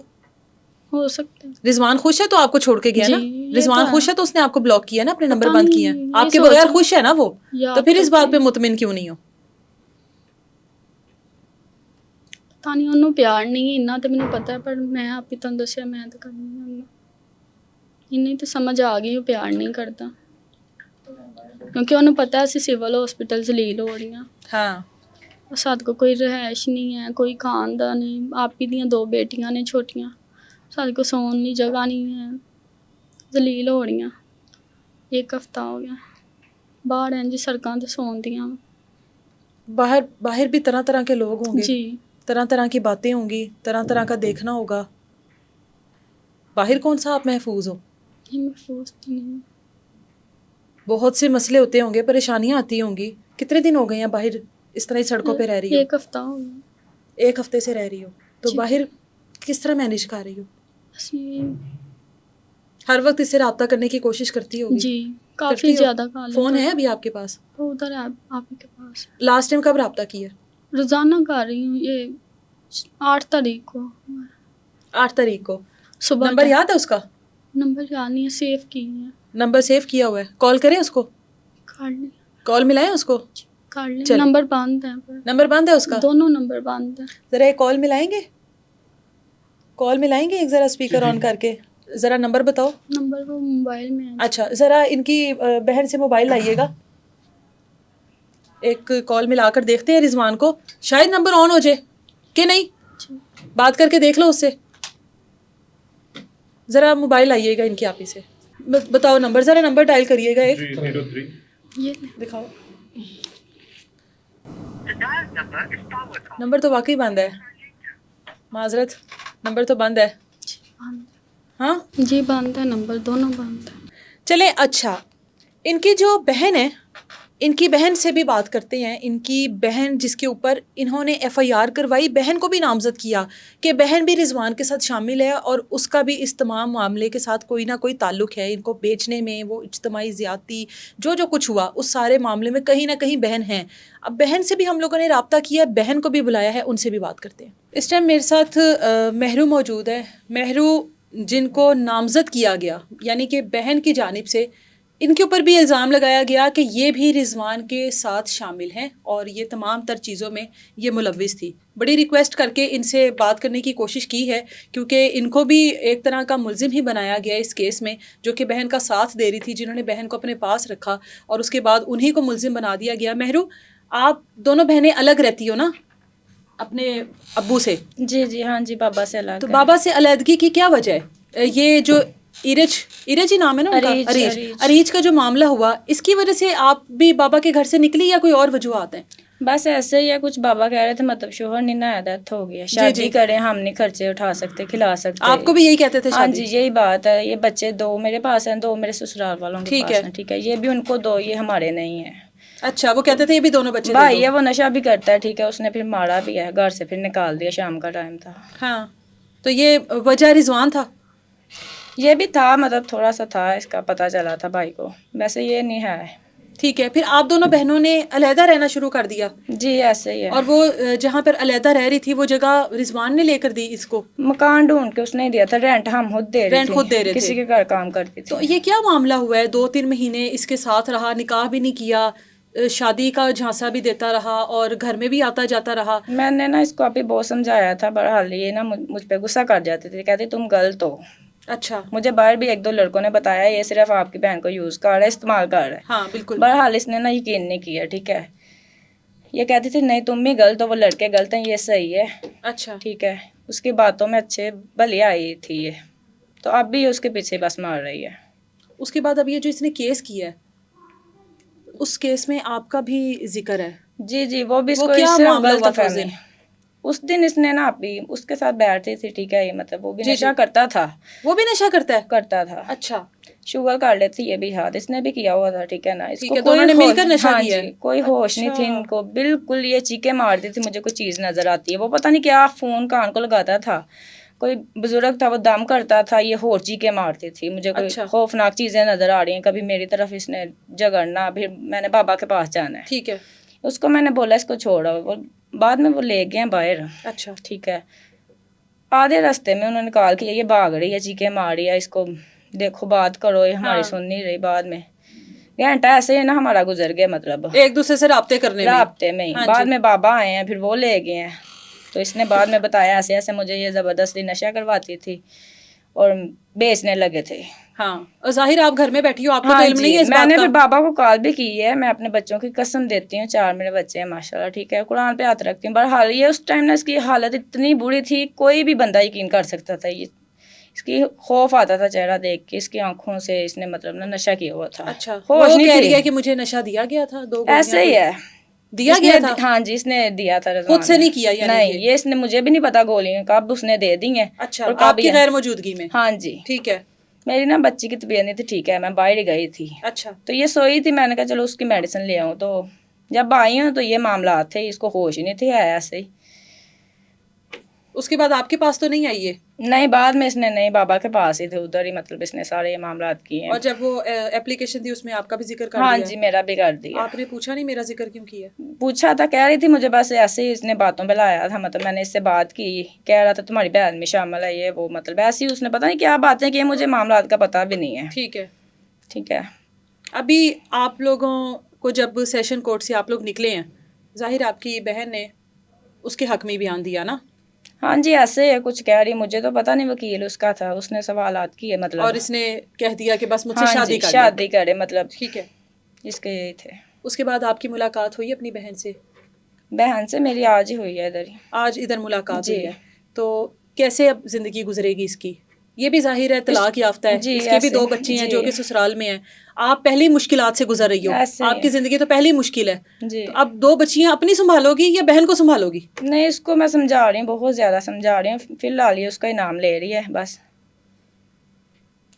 ہو سکتا ہے. رضوان خوش ہے تو آپ کو چھوڑ کے گیا جی نا. یہ رضوان خوش ہے تو اس نے آپ کو بلاک کیا نا, اپنے نمبر پتہ بند نہیں, کیا, یہ آپ کے سوچ بغیر خوش ہے نا وہ, تو یاد پھر اس بات کرتے پہ ہیں. مطمئن کیوں نہیں ہو؟ پتا نہیں انہوں پیار نہیں ہے اتنا تو مجھے پتا ہے, پر میں آپ ہی تنوں دسیا, میں تو کرنی, انہیں تو سمجھ آ گئی وہ پیار نہیں کرتا, کیونکہ انہوں پتا ہے اسی سول ہاسپٹل ذلیل ہو رہی ہیں. ہاں, ساتھ کو کوئی رہائش نہیں ہے, کوئی خاندان نہیں, آپ ہی دیاں 2 بیٹیاں نے چھوٹیاں, ساتھ کو سون نہیں, جگہ نہیں ہے, ذلیل ہو رہی ہیں. 1 ہفتہ ہو گیا باہر ہیں جی, سڑکاں تے سون دیاں. باہر بھی طرح طرح کے لوگ ہوں گے, جی طرح طرح کی باتیں ہوں گی, طرح طرح کا دیکھنا ہوگا. باہر کون سا آپ محفوظ ہو؟ یہ محفوظ تو نہیں. بہت سے مسئلے ہوتے ہوں گے, پریشانیاں آتی ہوں گی. کتنے دن ہو گئے ہیں باہر اس طرح سڑکوں پہ رہ رہی ہو؟ 1 ہفتہ ہو گیا. 1 ہفتے سے رہ رہی ہو, تو جی باہر کس طرح مینیج کر رہی ہو؟ بس یہ, ہر وقت اس سے رابطہ کرنے کی کوشش کرتی ہوگی؟ جی کافی کرتی ہو؟ زیادہ کالیں فون کر, ہے ابھی آپ کے پاس؟ وہ ادھر ہے آپ ہی کے پاس. لاسٹ ٹائم کب رابطہ کیا؟ روزانہ کر رہی ہوں, یہ 8 تاریخ کو. 8 تاریخ کو. صبح نمبر یاد ہے اس کا؟ نمبر یاد نہیں ہے, سیو کی ہے. نمبر سیو کیا ہوا ہے, کال کریں اس کو, کر لیں, کال ملائیں اس کو. کر لیں. چلیں, نمبر بند ہے پر, نمبر بند ہے اس کا, دونوں نمبر بند ہیں. ذرا ایک کال ملائیں گے, کال ملائیں گے ایک, ذرا اسپیکر آن کر کے ذرا نمبر بتاؤ. نمبر وہ موبائل میں ہے. اچھا, ذرا ان کی بہن سے موبائل لائیے گا, ایک کال ملا کر دیکھتے ہیں رضوان کو, شاید نمبر آن ہو جائے کہ نہیں, جی بات کر کے دیکھ لو اس سے. ذرا موبائل لائیے گا ان کی آپی سے, بتاؤ نمبر, ذرا نمبر ڈائل کریے گا ایک, 303. یہ دکھاؤ. نمبر تو واقعی بند ہے, معذرت, نمبر تو بند ہے. بند, ہاں جی بند ہے نمبر, دونوں بند ہے. چلیں. اچھا, ان کی جو بہن ہے, ان کی بہن سے بھی بات کرتے ہیں. ان کی بہن جس کے اوپر انہوں نے ایف آئی آر کروائی, بہن کو بھی نامزد کیا کہ بہن بھی رضوان کے ساتھ شامل ہے اور اس کا بھی اس تمام معاملے کے ساتھ کوئی نہ کوئی تعلق ہے. ان کو بیچنے میں, وہ اجتماعی زیادتی, جو کچھ ہوا اس سارے معاملے میں کہیں نہ کہیں بہن ہیں. اب بہن سے بھی ہم لوگوں نے رابطہ کیا, بہن کو بھی بلایا ہے, ان سے بھی بات کرتے ہیں. اس ٹائم میرے ساتھ مہرو موجود ہے. مہرو جن کو نامزد کیا گیا, یعنی کہ بہن کی جانب سے ان کے اوپر بھی الزام لگایا گیا کہ یہ بھی رضوان کے ساتھ شامل ہیں اور یہ تمام تر چیزوں میں یہ ملوث تھی. بڑی ریکویسٹ کر کے ان سے بات کرنے کی کوشش کی ہے, کیونکہ ان کو بھی ایک طرح کا ملزم ہی بنایا گیا اس کیس میں, جو کہ بہن کا ساتھ دے رہی تھی, جنہوں نے بہن کو اپنے پاس رکھا اور اس کے بعد انہی کو ملزم بنا دیا گیا. مہرو, آپ دونوں بہنیں الگ رہتی ہو نا اپنے ابو سے؟ جی جی ہاں جی, بابا سے الگ. تو بابا سے علیحدگی کی کیا وجہ ہے؟ یہ جو ایرج ہی نام ہے نا ان کا, اریج کا جو معاملہ ہوا, اس کی وجہ سے آپ بھی بابا کے گھر سے نکلی یا کوئی اور وجوہات ہیں؟ بس ایسے ہی ہے کچھ. بابا کہہ رہے تھے مطلب شوہر نہیں نہ ڈیتھ ہو گیا, شادی کریں, ہم نہیں خرچے اٹھا سکتے, کھلا سکتے. آپ کو بھی یہی کہتے تھے ہاں شادی؟ جی یہی بات ہے. یہ بچے 2 میرے پاس ہیں, 2 میرے سسرال والوں کے پاس ہیں. ٹھیک ہے, یہ بھی ان کو 2, یہ ہمارے نہیں ہیں. اچھا, وہ کہتے تھے یہ بھی دونوں بچے دے دو. بھائی ہے وہ نشہ بھی کرتا ہے. ٹھیک ہے, اس نے پھر مارا بھی ہے, گھر سے پھر نکال دیا, شام کا ٹائم تھا. ہاں, تو یہ وجہ رضوان تھا؟ یہ بھی تھا, مطلب تھوڑا سا تھا, اس کا پتہ چلا تھا بھائی کو, ویسے یہ نہیں ہے. ٹھیک ہے, پھر آپ دونوں بہنوں نے علیحدہ رہنا شروع کر دیا؟ جی ایسے ہی ہے. اور وہ جہاں پر علیحدہ رہ رہی تھی وہ جگہ رضوان نے لے کر دی اس کو؟ مکان ڈھونڈ کے اس نے دیا تھا, رینٹ ہم خود دے رہی رینٹ خود دے رہے تھی, تھے, کسی کے گھر کام کرتی تھی. تو یہ کیا معاملہ ہوا ہے؟ 2-3 مہینے اس کے ساتھ رہا, نکاح بھی نہیں کیا, شادی کا جھانسا بھی دیتا رہا اور گھر میں بھی آتا جاتا رہا. میں نے نا اس کو ابھی بہت سمجھایا تھا, بہرحال یہ نا مجھ پہ غصہ کر جاتے تھے, کہتے تم غلط ہو. اچھا, مجھے باہر بھی 1-2 لڑکوں نے بتایا یہ صرف آپ کی بہن کو یوز کر رہا ہے, استعمال کر رہا ہے. ہاں بالکل. بہرحال اس نے نا یقین نہیں کیا. ٹھیک ہے, یہ کہتی تھی نہیں تم بھی غلط ہو, وہ لڑکے غلط ہیں, یہ صحیح ہے. اچھا, ٹھیک ہے, اس کی باتوں میں اچھے بھلی آئی تھی یہ, تو اب بھی اس کے پیچھے بس مار رہی ہے. اس کے بعد اب یہ جو اس نے کیس کیا ہے اس کیس میں آپ کا بھی ذکر ہے؟ جی جی, وہ بھی اس کو کیا اس سے معاملہ غلط ہوا تھا اس فہمی. دن؟ اس دن اس نے نا اپنی اس کے ساتھ بیٹھتی تھی. ٹھیک ہے, یہ مطلب وہ بھی جی نشہ کرتا تھا. وہ بھی نشہ کرتا تھا. اچھا, شوگر کر لیتی یہ بھی ہاتھ, اس نے بھی کیا ہوا تھا. ٹھیک ہے نا, اس ٹھیک کو ہے, کوئی دونوں نے مل کر نشہ ہاں کیا جی ہے. کوئی ہوش نہیں تھی ان کو بالکل. یہ چیخیں مارتی تھی, مجھے کوئی چیز نظر آتی ہے, وہ پتہ نہیں کیا فون کان کو لگاتا تھا, کوئی بزرگ تھا وہ دم کرتا تھا, یہ اور چیخیں مارتی تھی. مجھے کوئی خوفناک چیزیں نظر آ رہی ہیں, کبھی میری طرف اس نے جگڑنا, پھر میں نے بابا کے پاس جانا ہے. ٹھیک ہے, اس کو میں نے بولا اس کو چھوڑو, وہ بعد میں وہ لے گئے باہر. اچھا, ٹھیک ہے, آدھے راستے میں انہوں نے کال کیا یہ بھاگ رہی ہے, چیخیں مار رہی ہے, اس کو دیکھو بات کرو, یہ ہماری سن نہیں رہی. بعد میں گھنٹہ ایسے ہی نا ہمارا گزر گیا, مطلب ایک دوسرے سے رابطے میں ہی. بعد میں بابا آئے ہیں, پھر وہ لے گئے ہیں. تو اس نے بعد میں بتایا ایسے ایسے مجھے یہ زبردستی نشہ کرواتی تھی اور بیچنے لگے تھے. ہاں, اور ظاہر آپ گھر میں بیٹھی ہو, آپ کو تو ہاں علم جی, نہیں ہے اس میں بات نے کا. پھر بابا کو کال بھی کی ہے, میں اپنے بچوں کی قسم دیتی ہوں, 4 میرے بچے ہیں ماشاءاللہ. ٹھیک ہے, قرآن پہ ہاتھ رکھتی ہوں. بہرحال یہ اس ٹائم نا اس کی حالت اتنی بری تھی, کوئی بھی بندہ یقین کر سکتا تھا. یہ اس کی خوف آتا تھا چہرہ دیکھ کے, اس کی آنکھوں سے اس نے مطلب نا نشہ کیا ہوا تھا. اچھا, ہوش وہ نہیں کہہ تھی. رہی ہے کہ مجھے نشہ دیا گیا تھا, 2 گولیاں ایسے ہی ہے, دیا گیا تھا. ہاں جی, اس نے دیا تھا رضوان خود سے نہیں کیا یعنی نہیں, یہ اس نے مجھے بھی نہیں پتا گولیاں کب اس نے دے دی ہیں. اچھا, اور آپ کب کی غیر موجودگی میں؟ ہاں جی, ٹھیک ہے. میری نا بچی کی طبیعت نہیں تھی ٹھیک ہے, میں باہر گئی تھی. اچھا, تو یہ سوئی تھی, میں نے کہا چلو اس کی میڈیسن لے آؤں. تو جب آئی ہوں تو یہ معاملات تھے, اس کو ہوش ہی نہیں تھے, آیا ایسے ہی. اس کے بعد آپ کے پاس تو نہیں آئی ہے؟ نہیں, بعد میں اس نے نہیں, بابا کے پاس ہی تھے, ادھر ہی مطلب اس نے سارے یہ معاملات کیے ہیں. اور جب وہ اپلیکیشن تھی اس میں آپ کا بھی ذکر کر دیا؟ ہاں جی, میرا بھی کر دیا. آپ نے پوچھا نہیں میرا ذکر کیوں کیا؟ پوچھا تھا, کہہ رہی تھی مجھے بس ایسے ہی اس نے باتوں پہ لایا تھا, مطلب میں نے اس سے بات کی, کہہ رہا تھا تمہاری بہن میں شامل ہے یہ وہ, مطلب ایسے ہی اس نے پتہ نہیں کیا باتیں کی, مجھے معاملات کا پتہ بھی نہیں ہے. ٹھیک ہے. ٹھیک ہے, ابھی آپ لوگوں کو جب سیشن کورٹ سے آپ لوگ نکلے ہیں, ظاہر آپ کی بہن نے اس کے حق میں بیان دیا نا؟ ہاں جی, ایسے ہے کچھ کہہ رہی, مجھے تو پتہ نہیں, وکیل اس کا تھا, اس نے سوالات کیے مطلب, اور اس نے کہہ دیا کہ بس مجھ سے ہاں شادی جی, کر لے. شادی کرے مطلب. ٹھیک ہے, اس کے یہی تھے. اس کے بعد آپ کی ملاقات ہوئی اپنی بہن سے؟ بہن سے میری آج ہی ہوئی ہے, ادھر ہی. آج ادھر ملاقات ہوئی جی. ہے, تو کیسے اب زندگی گزرے گی اس کی؟ یہ بھی ظاہر ہے طلاق یافتہ ہے, جی, اس کے بھی ایسے 2 بچے ہیں جی, جو کہ سسرال میں ہیں, آپ پہلی مشکلات سے گزر رہی ہو, ایسے آپ کی ہی زندگی تو پہلی مشکل ہے, جی. تو اب 2 بچیاں اپنی سنبھالو گی یا بہن کو سنبھالو گی؟ نہیں, اس کو میں سمجھا رہی ہوں, بہت زیادہ سمجھا رہی ہوں, فی الحال یہ اس کا انعام لے رہی ہے بس,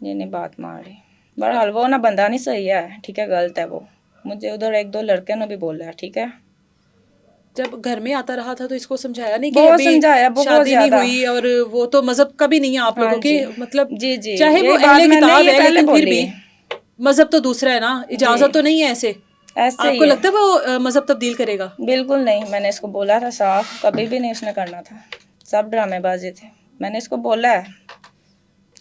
یہ نہیں بات مان رہی. بہرحال وہ نا بندہ نہیں صحیح ہے, ٹھیک ہے, غلط ہے وہ. مجھے ادھر 1-2 لڑکے نے بھی بولا ہے. ٹھیک ہے, جب گھر میں آتا رہا تھا تو اس کو سمجھایا نہیں کہ بہت ابھی سمجھایا, بہت شادی نہیں زیادہ. ہوئی, اور وہ تو مذہب کا بھی نہیں ہے آپ ہاں لوگوں کے, جی, مطلب جی جی, چاہے وہ یہی بات اہل میں نے کتاب یہ ہے پہلے لیکن پھر بولی بھی ہے. مذہب تو دوسرا ہے نا, جی, اجازت تو نہیں ہے ایسے. ایسے آپ ہی کو لگتا ہے وہ مذہب تبدیل کرے گا؟ بالکل نہیں, میں نے اس کو بولا تھا صاف, کبھی بھی نہیں اس نے کرنا تھا, سب ڈرامے بازی تھے. میں نے اس کو بولا ہے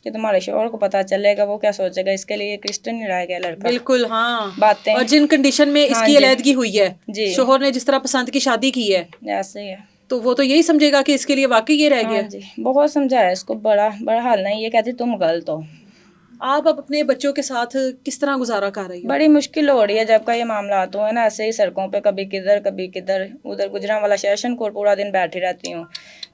کہ تمہارے شوہر کو پتہ چلے گا وہ کیا سوچے گا, اس کے لیے کرسچن نہیں رہ گیا لڑکا. بالکل, ہاں. باتیں, اور جن کنڈیشن میں اس ہاں کی جی, علیحدگی ہوئی ہے, جی, شوہر نے جس طرح پسند کی شادی کی ہے, ایسے ہی ہے. تو وہ تو یہی سمجھے گا کہ اس کے لیے واقعی یہ رہ ہاں گیا. جی, بہت سمجھایا اس کو, بڑا حال نہیں, یہ کہتی تم غلط ہو. آپ اب اپنے بچوں کے ساتھ کس طرح گزارا کر رہی ہو؟ بڑی مشکل ہو رہی ہے جب کا یہ معاملات ہوا ہے نا, ایسے ہی سڑکوں پہ کبھی کدھر کبھی کدھر, ادھر گجرانوالا سیشن کورٹ پورا دن بیٹھی رہتی ہوں,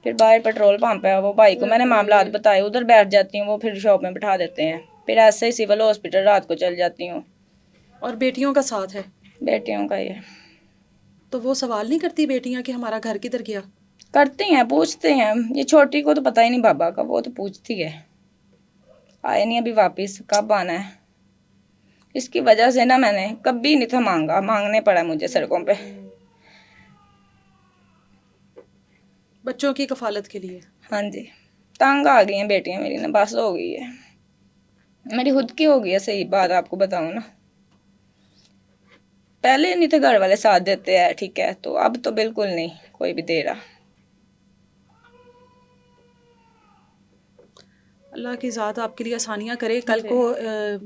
پھر باہر پیٹرول پمپ ہے, وہ بھائی کو میں نے معاملات بتائے, ادھر بیٹھ جاتی ہوں, وہ پھر شاپ میں بٹھا دیتے ہیں, پھر ایسے ہی سول ہاسپٹل رات کو چل جاتی ہوں. اور بیٹیوں کا ساتھ ہے؟ بیٹیوں کا یہ تو وہ سوال نہیں کرتی بیٹیاں کہ ہمارا گھر کدھر گیا؟ کرتے ہیں، پوچھتے ہیں. یہ چھوٹی کو تو پتہ ہی نہیں بابا کا، وہ تو پوچھتی ہے آئے نہیں ابھی واپس، کب آنا ہے. اس کی وجہ سے نا میں نے کبھی نہیں تھا مانگنے پڑا مجھے سڑکوں پہ. بچوں کی کفالت کے لیے. ہاں جی، تنگ آ گئی ہیں بیٹیاں میری نا، بس ہو گئی ہے میری خود کی ہو گئی ہے. صحیح بات آپ کو بتاؤں نا، پہلے نہیں تھے گھر والے ساتھ دیتے ہیں ٹھیک ہے، تو اب تو بالکل نہیں کوئی بھی دے رہا. اللہ کی ذات آپ کے لیے آسانیاں کرے. کل کو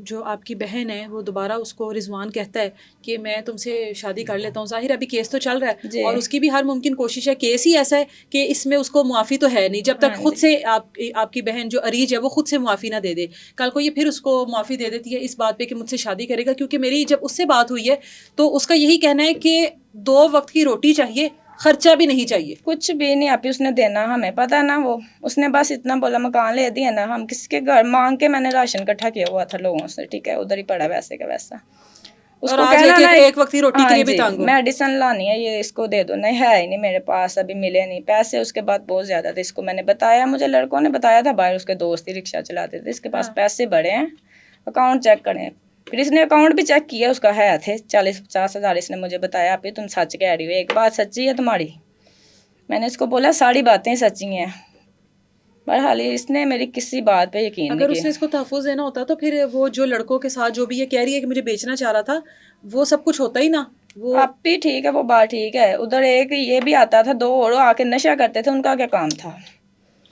جو آپ کی بہن ہے وہ دوبارہ اس کو رضوان کہتا ہے کہ میں تم سے شادی کر لیتا ہوں، ظاہر ابھی کیس تو چل رہا ہے جی. اور اس کی بھی ہر ممکن کوشش ہے. کیس ہی ایسا ہے کہ اس میں اس کو معافی تو ہے نہیں جب تک خود سے آپ کی بہن جو عریج ہے وہ خود سے معافی نہ دے دے. کل کو یہ پھر اس کو معافی دے دیتی ہے اس بات پہ کہ مجھ سے شادی کرے گا، کیونکہ میری جب اس سے بات ہوئی ہے تو اس کا یہی کہنا ہے کہ 2 وقت کی روٹی چاہیے، خرچہ بھی نہیں چاہیے. کچھ بھی نہیں آپ اس نے دینا، ہمیں پتہ نا. وہ اس نے بس اتنا بولا مکان لے دیا نا، ہم کسی کے گھر مانگ کے میں نے راشن اکٹھا کیا ہوا تھا لوگوں سے ٹھیک ہے، ادھر ہی پڑا ویسے کا ویسا. اس کو کہنا نا ایک وقت کی روٹی کے لیے بھی تانگ ہو. میڈیسن لانی ہے یہ اس کو دے دو. نہیں ہے ہی نہیں میرے پاس، ابھی ملے نہیں پیسے. اس کے بعد بہت زیادہ تھے، اس کو میں نے بتایا، مجھے لڑکوں نے بتایا تھا باہر، اس کے دوست ہی رکشہ چلاتے تھے، اس کے پاس پیسے بڑے ہیں، اکاؤنٹ چیک کریں. پھر اس نے اکاؤنٹ بھی چیک کیا، اس کا ہے تھے 40-50 ہزار. اس نے مجھے بتایا آپ تم سچ کہہ رہی ہو، ایک بات سچی ہے تمہاری. میں نے اس کو بولا ساری باتیں سچی ہیں. بہرحال اس نے میری کسی بات پہ یقین نہیں کیا. اگر اس نے اس کو تحفظ دینا ہوتا تو پھر وہ جو لڑکوں کے ساتھ جو بھی یہ کہہ رہی ہے کہ مجھے بیچنا چاہ رہا تھا وہ سب کچھ ہوتا ہی نا. وہ اب بھی ٹھیک ہے، وہ بات ٹھیک ہے. ادھر ایک یہ بھی آتا تھا، 2 اور آ کے نشہ کرتے تھے. ان کا کیا کام تھا؟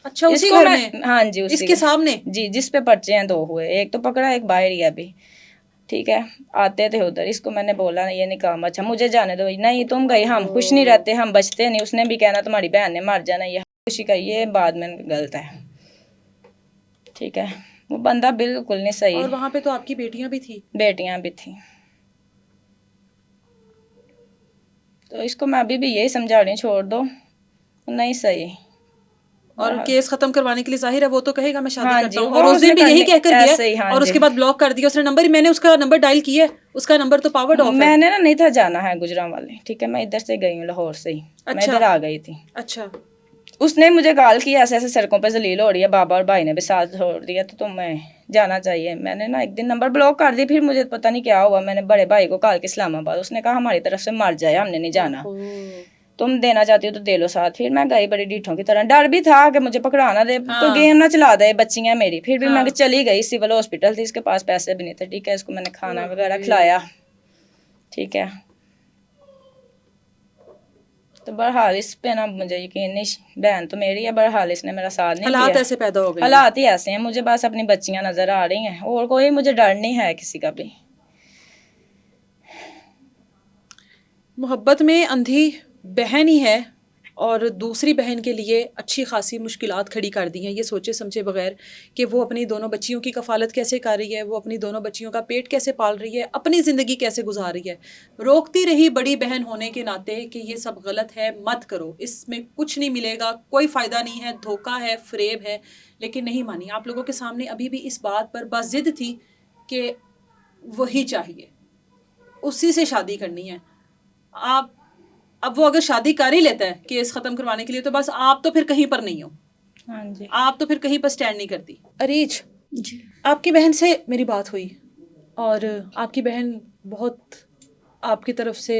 اچھا اس اسی کو گھر میں؟ ہاں جی اس کے سامنے؟ جی، جس پہ پرچے ہیں 2 ہوئے، ایک تو پکڑا ایک باہر ہی ابھی ٹھیک ہے. آتے تھے ادھر. اس کو میں نے بولا یہ نہیں کام اچھا، مجھے جانے دو. نہیں تم گئی، ہم خوش نہیں رہتے، ہم بچتے نہیں. اس نے بھی کہنا تمہاری بہن نے مر جانا، یہ خوشی کا یہ بعد میں غلط ہے ٹھیک ہے. وہ بندہ بالکل نہیں صحیح. اور وہاں پہ تو آپ کی بیٹیاں بھی تھیں. بیٹیاں بھی تھیں. تو اس کو میں ابھی بھی یہی سمجھا رہی ہوں چھوڑ دو، نہیں صحیح. اور کیس ختم کروانے کے لیے ظاہر ہے وہ تو کہے گا میں شادی کرتا ہوں. وہ اور اس دن بھی یہی کہہ کر گیا اور اس جی. کے بعد بلاک کر دیا اس نے نمبر ہی. میں نے اس کا نمبر ڈائل کیا ہے، اس کا نمبر تو پاورڈ آف ہے. میں نے نا نہیں تھا جانا ہے گجراں والے ٹھیک ہے، میں ادھر سے گئی ہوں لاہور سے ہی. میں ادھر آ گئی تھی. اچھا. اس نے مجھے گال کیا ایسے ایسے سڑکوں پہ ذلیل ہو رہی ہے، بابا اور بھائی نے بھی ساتھ چھوڑ دیا تو تمہیں جانا چاہیے. میں نے نا ایک دن نمبر بلاک کر دی. پھر مجھے پتہ نہیں کیا ہوا، میں نے بڑے بھائی کو کال کی اسلام آباد. اس نے کہا ہماری طرف سے مر جائے، ہم نے نہیں جانا، تم دینا چاہتی ہو تو دے لو ساتھ. پھر میں گئی بڑی ڈیٹھوں کی طرح. ڈر بھی تھا کہ مجھے پکڑانا دے، کوئی گیم نہ چلا دے، بچیاں میری. پھر بھی میں چلی گئی. سول ہاسپٹل تھی، اس کے پاس پیسے بھی نہیں تھے ٹھیک ہے. اس کو میں نے کھانا وغیرہ کھلایا ٹھیک ہے. تو بہرحال اس پہ نا مجھے یقین نہیں، بہن تو میری ہے، بہرحال اس نے میرا ساتھ نہیں دیا. حالات ایسے پیدا ہو گئے، حالات ہی ایسے ہیں. مجھے بس اپنی بچیاں نظر آ رہی ہیں اور کوئی مجھے ڈر نہیں ہے کسی کا بھی. محبت میں اندھی بہن ہی ہے اور دوسری بہن کے لیے اچھی خاصی مشکلات کھڑی کر دی ہیں یہ سوچے سمجھے بغیر کہ وہ اپنی دونوں بچیوں کی کفالت کیسے کر رہی ہے، وہ اپنی دونوں بچیوں کا پیٹ کیسے پال رہی ہے، اپنی زندگی کیسے گزار رہی ہے. روکتی رہی بڑی بہن ہونے کے ناطے کہ یہ سب غلط ہے، مت کرو، اس میں کچھ نہیں ملے گا، کوئی فائدہ نہیں ہے، دھوکہ ہے، فریب ہے. لیکن نہیں مانی. آپ لوگوں کے سامنے ابھی بھی اس بات پر باضد تھی کہ وہی چاہیے، اسی سے شادی کرنی ہے. اب وہ اگر شادی کر ہی لیتا ہے کیس ختم کروانے کے لیے تو بس آپ تو پھر کہیں پر نہیں ہو. ہاں جی. آپ تو پھر کہیں پر سٹینڈ نہیں کرتی. اریج جی. آپ کی بہن سے میری بات ہوئی اور آپ کی بہن بہت آپ کی طرف سے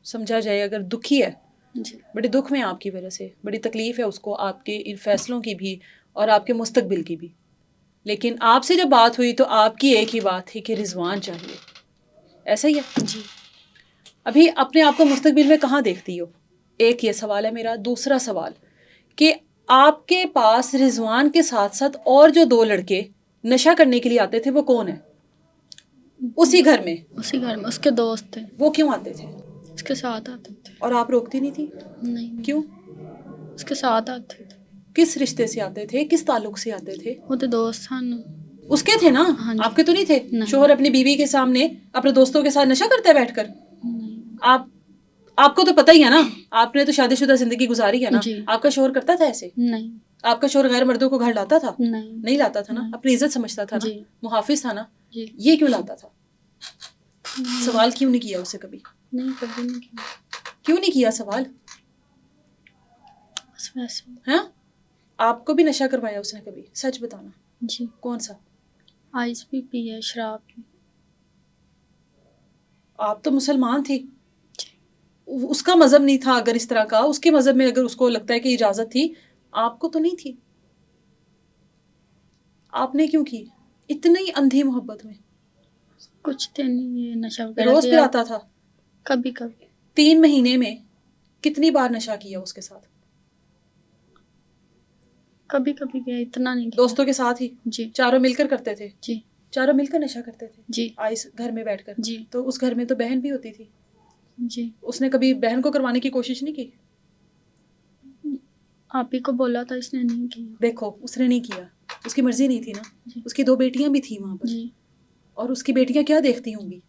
سمجھا جائے اگر دکھی ہے، جی. بڑے دکھ میں آپ کی وجہ سے، بڑی تکلیف ہے اس کو آپ کے ان فیصلوں کی بھی اور آپ کے مستقبل کی بھی. لیکن آپ سے جب بات ہوئی تو آپ کی ایک ہی بات تھی کہ رضوان چاہیے. ایسا ہی ہے؟ جی. ابھی اپنے آپ کو مستقبل میں کہاں دیکھتی ہو؟ ایک یہ سوال ہے میرا. دوسرا سوال کہ آپ کے پاس رضوان کے ساتھ ساتھ اور جو 2 لڑکے نشہ کرنے کے لیے آتے تھے وہ کون ہیں اسی گھر میں؟ اسی گھر میں اس کے دوست تھے. وہ کیوں آتے تھے؟ اس کے ساتھ آتے تھے. اور آپ روکتی نہیں تھی؟ نہیں. کیوں؟ اس کے ساتھ آتے تھے. کس رشتے سے آتے تھے، کس تعلق سے آتے تھے؟ وہ تو دوست ہیں نا. اس کے تھے نا، آپ کے تو نہیں تھے. شوہر اپنی بیوی کے سامنے اپنے دوستوں کے ساتھ نشہ کرتا ہے بیٹھ کر. آپ کو تو پتہ ہی ہے نا، آپ نے تو شادی شدہ زندگی گزاری ہے نا. آپ کا شوہر کرتا تھا ایسے؟ نہیں. آپ کا شوہر غیر مردوں کو گھر لاتا تھا؟ نہیں لاتا تھا نا. اپنی عزت سمجھتا تھا نا، محافظ تھا نا. جی. یہ کیوں لاتا تھا؟ سوال کیوں نہیں کیا اسے کبھی؟ نہیں، کبھی نہیں کیا. کیوں نہیں کیا سوال؟ بس ویسے. ہاں آپ کو بھی نشہ کروایا اس نے کبھی؟ سچ بتانا. جی. کون سا؟ آئس بھی پی ہے، شراب بھی. آپ تو مسلمان تھی، اس کا مذہب نہیں تھا اگر اس طرح کا، اس کے مذہب میں اگر اس کو لگتا ہے کہ اجازت تھی، آپ کو تو نہیں تھی. آپ نے کیوں کی اتنی اندھی محبت میں؟ کچھ دن یہ نشہ وغیرہ روز کیا. پہ آتا تھا؟ کبھی کبھی. 3 مہینے میں کتنی بار نشہ کیا اس کے ساتھ؟ کبھی کبھی کیا، اتنا نہیں کیا. دوستوں کے ساتھ ہی؟ جی. چاروں مل کر کرتے تھے؟ جی. چاروں مل کر نشہ کرتے تھے؟ جی. آئس گھر میں بیٹھ کر؟ جی. تو اس گھر میں تو بہن بھی ہوتی تھی. جی. اس نے کبھی بہن کو کروانے کی کوشش نہیں کی؟ آپ ہی کو بولا تھا، اس نے نہیں کیا. دیکھو اس نے نہیں کیا، اس کی مرضی نہیں تھی نا. جی. اس کی 2 بیٹیاں بھی تھیں وہاں پر. جی. اور اس کی بیٹیاں کیا دیکھتی ہوں گی؟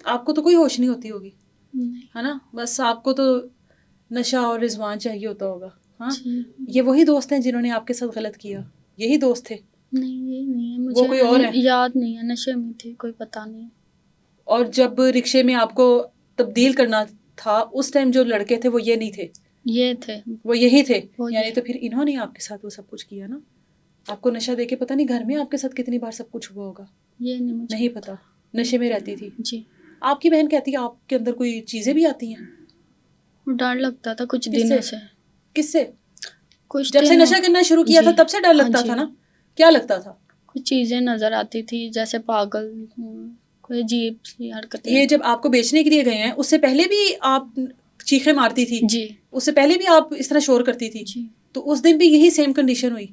آپ کو تو کوئی ہوش نہیں ہوتی ہوگی، نہیں. ہے نا؟ بس آپ کو تو نشہ اور رضوان چاہیے ہوتا ہوگا. ہاں جی. یہ وہی دوست ہیں جنہوں نے آپ کے ساتھ غلط کیا؟ یہی دوست تھے؟ نہیں یہ نہیں ہے، وہ کوئی اور ہے؟ مجھے یاد نہیں ہے، نشے میں تھی، کوئی پتہ نہیں. اور جب رکشے میں آپ کو تبدیل کرنا تھا اس ٹائم جو لڑکے تھے وہ یہ نہیں تھے؟ یہ تھے. وہ یہی تھے؟ وہ یعنی یہ. تو پھر انہوں نے آپ کے ساتھ وہ سب کچھ کیا نا. آپ کو نشہ دے کے پتہ نہیں گھر میں آپ کے ساتھ کتنی بار سب کچھ ہوا ہوگا. یہ نہیں مجھے نہیں پتا. نشے میں رہتی تھی. جی. آپ کی بہن کہتی ہے آپ کے اندر کوئی چیزیں بھی آتی ہیں؟ ڈر لگتا تھا کچھ کس دنوں سے؟ سے. کس سے؟ کچھ جب سے دن. نشہ کرنا شروع کیا تھا جی. تب سے ڈر ہاں لگتا جی. تھا نا؟ کیا لگتا تھا؟ کچھ چیزیں نظر آتی تھی جیسے پاگل ہوں، کوئی عجیب سی حرکتیں. یہ جب آپ کو بیچنے کے لیے گئے ہیں اس سے پہلے بھی آپ چیخیں مارتی تھی؟ جی. اس سے پہلے بھی آپ اس طرح شور کرتی تھی؟ جی. تو اس دن بھی یہی سیم کنڈیشن ہوئی؟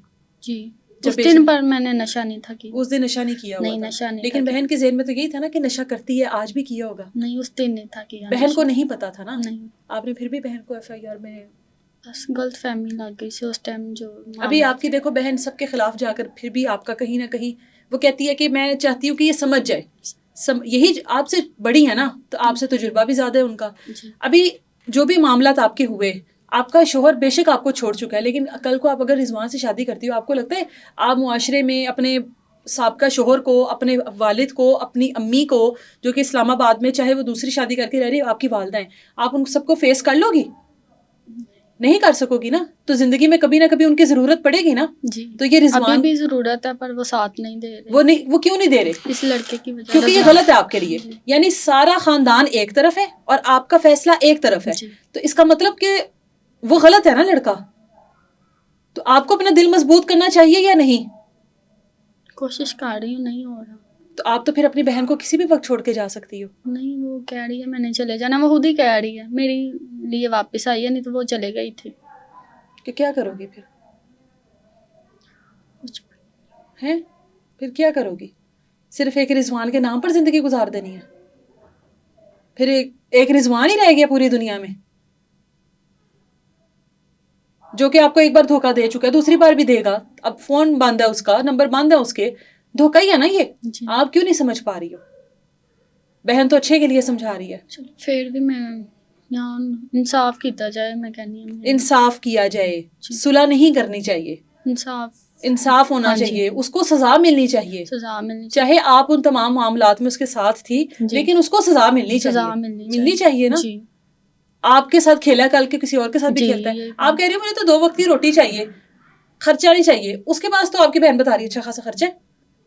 جی. جب اس دن پر میں نے نشہ نہیں تھا کیا. اس دن نشہ نہیں کیا ہوا نہیں تھا؟ نشہ نہیں لیکن تھا بہن کے ذہن میں تو یہی تھا نا کہ نشہ کرتی ہے، آج بھی کیا ہوگا. نہیں اس دن نہیں تھا کیا. بہن کو نہیں پتا تھا نا؟ نہیں. آپ نے پھر بھی بہن کو FIR میں؟ بس غلط فہمی لگ گئی سے اس ٹائم جو. ابھی آپ کی دیکھو بہن سب کے خلاف جا کر پھر بھی آپ کا کہیں نہ کہیں وہ کہتی ہے کہ میں چاہتی ہوں کہ یہ سمجھ جائے. یہی آپ سے بڑی ہے نا تو آپ سے تجربہ بھی زیادہ ہے ان کا. ابھی جو بھی معاملات آپ کے ہوئے، آپ کا شوہر بے شک آپ کو چھوڑ چکا ہے، لیکن کل کو آپ اگر رضوان سے شادی کرتی ہو، آپ کو لگتا ہے آپ معاشرے میں اپنے سابقہ شوہر کو، اپنے والد کو، اپنی امی کو جو کہ اسلام آباد میں چاہے وہ دوسری شادی کر کے رہ رہی ہے، آپ کی والدہ ہیں، آپ ان سب کو فیس کر لو گی؟ نہیں کر سکو گی نا. تو زندگی میں کبھی نہ کبھی ان کی ضرورت پڑے گی نا. جی. تو یہ رضوان ابھی بھی ضرورت ہے پر وہ ساتھ نہیں دے رہے. وہ کیوں نہیں دے رہے؟ اس لڑکے کی وجہ. کیونکہ یہ غلط ہے آپ کے لیے. یعنی سارا خاندان ایک طرف ہے اور آپ کا فیصلہ ایک طرف ہے. تو اس کا مطلب کہ وہ غلط ہے نا لڑکا. تو آپ کو اپنا دل مضبوط کرنا چاہیے یا نہیں؟ کوشش کر رہی ہوں، نہیں ہو رہا. تو آپ تو پھر اپنی بہن کو کسی بھی وقت چھوڑ کے جا سکتی ہو. نہیں وہ کہہ رہی ہے میں نے چلے جانا، وہ خود ہی کہہ رہی ہے میری لیے واپس آئی ہے، نہیں تو وہ چلے گئی تھی. کہ کیا کرو گی پھر؟ کچھ ہیں پھر کیا کرو گی؟ صرف ایک رضوان کے نام پر زندگی گزار دینی ہے؟ پھر ایک رضوان ہی رہ گیا پوری دنیا میں جو کہ آپ کو ایک بار دھوکہ دے چکا ہے، دوسری بار بھی دے گا. اب فون بند ہے اس کا، نمبر بند ہے اس کے، دھوکہ ہی ہے نا یہ. آپ کیوں نہیں سمجھ پا رہی ہو؟ بہن تو اچھے کے لیے سمجھا رہی ہے. پھر بھی میں یہاں انصاف کیتا جائے، میں کہنی ہوں انصاف کیا جائے، صلح نہیں کرنی چاہیے. انصاف ہونا چاہیے، اس کو سزا ملنی چاہیے. چاہے آپ ان تمام معاملات میں اس کے ساتھ تھی، لیکن اس کو سزا ملنی چاہیے نا. آپ کے ساتھ کھیلا، کل کے کسی اور کے ساتھ بھی کھیلتا ہے. آپ کہہ رہے ہو مجھے تو 2 وقت کی روٹی چاہیے، خرچہ نہیں چاہیے. اس کے پاس تو آپ کی بہن بتا رہی ہے اچھا خاصا خرچہ ہے،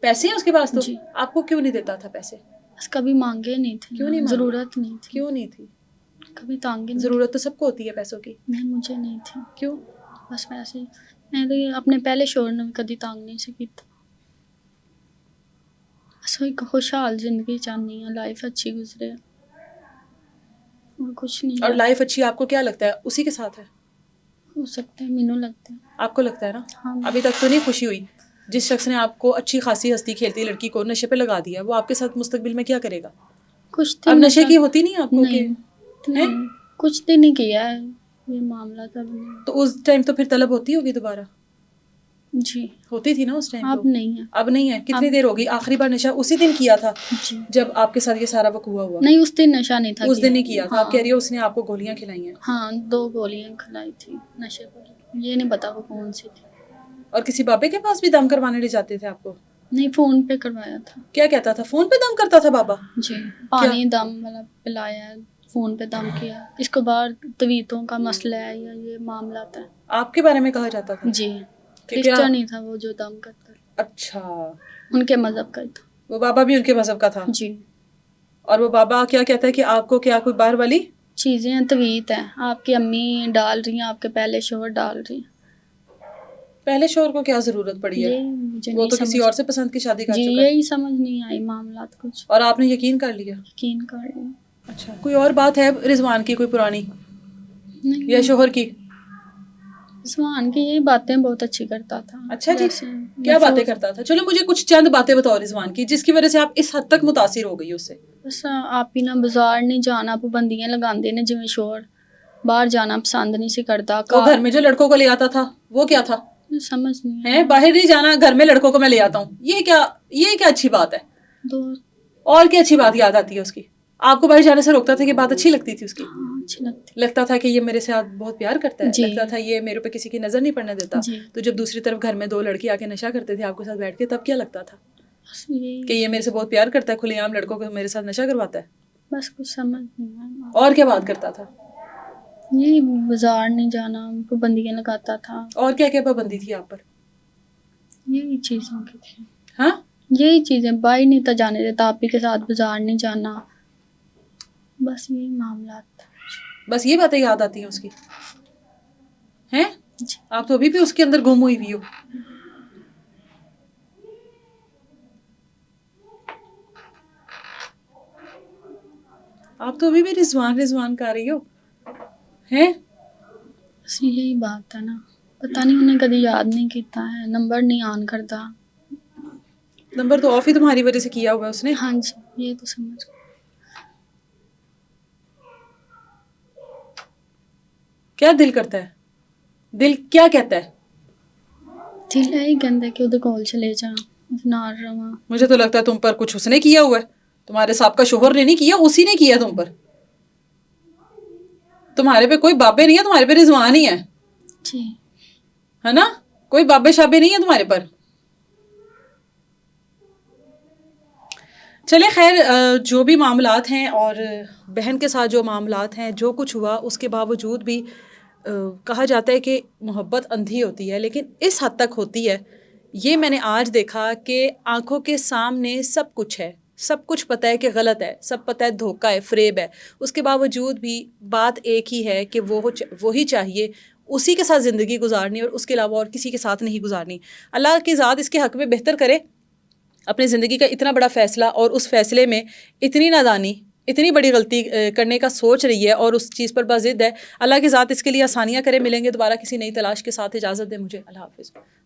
پیسے ہیں اس کے پاس. تو آپ کو کیوں نہیں دیتا تھا پیسے؟ بس کبھی مانگے نہیں تھے. کیوں نہیں؟ ضرورت نہیں تھی. کیوں نہیں تھی؟ کبھی تانگے نہیں. ضرورت تو سب کو ہوتی ہے پیسوں کی. نہیں مجھے نہیں تھی. کیوں؟ بس ویسے میں تو اپنے پہلے شوہر نے کدی تانگ نہیں سی کیتا. بس ایک خوشحال زندگی چاہنی ہے، لائف اچھی گزرے اور کچھ نہیں. اور لائف اچھی آپ کو کیا لگتا ہے اسی کے ساتھ ہے؟ ہو سکتا ہے، مینوں لگتا ہے. آپ کو لگتا ہے نا؟ ہاں. ابھی تک تو نہیں خوشی ہوئی؟ جس شخص نے آپ کو اچھی خاصی ہستی کھیلتی لڑکی کو نشے پہ لگا دیا، وہ آپ کے ساتھ مستقبل میں کیا کرے گا؟ کچھ اب نشے کی ہوتی نہیں آپ کو کہ کچھ دن نہیں کیا ہے یہ معاملہ تب. تو اس ٹائم تو پھر طلب ہوتی ہوگی دوبارہ؟ جی ہوتی تھی نا اس ٹائم. اب نہیں ہے. اب نہیں ہے. کتنی دیر ہوگی؟ آخری بار نشہ اسی دن کیا تھا جب آپ کے ساتھ یہ سارا وقوع ہوا؟ نہیں اس دن نشہ نہیں تھا. اس دن نہیں کیا تھا. آپ کہہ رہی ہو اس نے آپ کو گولیاں کھلائی ہیں. ہاں 2 گولیاں کھلائی تھی نشے پر، یہ نہیں پتا وہ کون سی تھی. اور کسی بابے کے پاس بھی دم کروانے لے جاتے تھے آپ کو؟ نہیں فون پہ کروایا تھا کیا کہتا تھا؟ فون پہ دم کرتا تھا بابا؟ جی، پانی دم والا پلایا، فون پہ دم کیا. اس کو باہر طویتوں کا مسئلہ ہے یا یہ معاملات ہے. آپ کے بارے میں کہا جاتا تھا؟ جی، کہ کیا؟ کرسچن ہی تھا وہ جو دم کرتا. اچھا، ان کے مذہب کا ہی تھا. وہ بابا بھی ان کے مذہب کا تھا؟ جی. اور وہ بابا کیا کہتا ہے کہ آپ کو کیا کوئی باہر والی چیزیں ہیں، طویت ہیں، آپ کی امی ڈال رہی ہیں، آپ کے پہلے شوہر ڈال رہی ہیں. پہلے شوہر کو کیا ضرورت پڑی ہے؟ یہی مجھے وہ نہیں تو کسی سمجھ. اور سے پسند کی شادی کر جی، چکا ہے. یہی سمجھ نہیں آئی معاملات کچھ. اور آپ نے یقین کر لیا؟ یقین کر لیا. اچھا، کوئی اور بات ہے رضوان کی کوئی پرانی یا نہیں، شوہر کی؟ رضوان کی یہی باتیں بہت اچھی کرتا تھا. اچھا جی، جیسے کیا باتیں محفوظ. کرتا تھا؟ چلو مجھے کچھ چند باتیں بتاؤ رضوان کی جس کی وجہ سے آپ اس حد تک متاثر ہو گئی اس سے. بس آپ ہی نہ بازار نہیں جانا، پابندیاں لگاندے نے جویں شوہر باہر جانا پسند نہیں سی کرتا. وہ گھر میں جو لڑکوں کو لے آتا تھا وہ کیا تھا؟ سمجھ نہیں ہے باہر نہیں جانا، گھر میں لڑکوں کو میں لے آتا ہوں، یہ کیا اچھی بات ہے؟ دوست. اور کیا اچھی بات یاد آتی ہے اس کی؟ آپ کو باہر جانے سے روکتا تھا کہ بات اچھی لگتی تھی اس کی؟ ہاں، اچھی لگتی. لگتا تھا کہ یہ میرے ساتھ بہت پیار کرتا ہے، جی. لگتا تھا یہ میرے پہ کسی کی نظر نہیں پڑنے دیتا. جی. تو جب دوسری طرف گھر میں دو لڑکی آ کے نشہ کرتے تھے آپ کے ساتھ بیٹھ کے، تب کیا لگتا تھا؟ بس یہی. کہ یہ میرے سے بہت پیار کرتا ہے، کھلے عام لڑکوں کو میرے ساتھ نشہ کرواتا ہے. بس کچھ سمجھ نہیں آیا. اور کیا بات کرتا تھا؟ یہی بازار نہیں جانا، پابندیاں لگاتا تھا. اور کیا کیا پابندی تھی آپ پر؟ یہی چیزوں کی تھی. ہاں، یہی چیزیں، باہر نہیں تھا جانے دیتا، آپ ہی کے ساتھ بازار نہیں جانا، بس یہی معاملات. بس یہ باتیں یاد آتی ہیں اس کی ہیں؟ جی. آپ تو ابھی بھی اس کے اندر گم ہوئی ہوئی ہو. آپ تو ابھی بھی رضوان کر رہی ہو ہیں؟ بس یہی بات ہے نا، پتہ نہیں انہیں کبھی یاد نہیں کیتا ہے، نمبر نہیں آن کرتا. نمبر تو آف ہی تمہاری وجہ سے کیا ہوا ہے اس نے. ہاں جی، یہ تو سمجھ. کیا دل کرتا ہے؟ دل کیا کہتا ہے؟ دل یہی کہتا ہے کہ وہ کول چلے جا، نار رواں. مجھے تو لگتا ہے تم پر کچھ اس نے کیا ہوا ہے، تمہارے سابقہ شوہر نے نہیں کیا، اسی نے کیا تم پر. تمہارے پہ کوئی بابے نہیں ہے، تمہارے پہ رضوان ہی ہے. جی. ہے نا؟ کوئی بابے شابے نہیں ہے تمہارے پر. چلے خیر، جو بھی معاملات ہیں اور بہن کے ساتھ جو معاملات ہیں، جو کچھ ہوا اس کے باوجود بھی کہا جاتا ہے کہ محبت اندھی ہوتی ہے، لیکن اس حد تک ہوتی ہے. یہ میں نے آج دیکھا کہ آنکھوں کے سامنے سب کچھ ہے، سب کچھ پتہ ہے کہ غلط ہے، سب پتہ ہے دھوکہ ہے، فریب ہے، اس کے باوجود بھی بات ایک ہی ہے کہ وہی چاہیے، اسی کے ساتھ زندگی گزارنی اور اس کے علاوہ اور کسی کے ساتھ نہیں گزارنی. اللہ کی ذات اس کے حق میں بہتر کرے. اپنی زندگی کا اتنا بڑا فیصلہ اور اس فیصلے میں اتنی نادانی، اتنی بڑی غلطی کرنے کا سوچ رہی ہے اور اس چیز پر بضد ہے. اللہ کی ذات اس کے لیے آسانیاں کرے. ملیں گے دوبارہ کسی نئی تلاش کے ساتھ. اجازت دے مجھے. اللہ حافظ.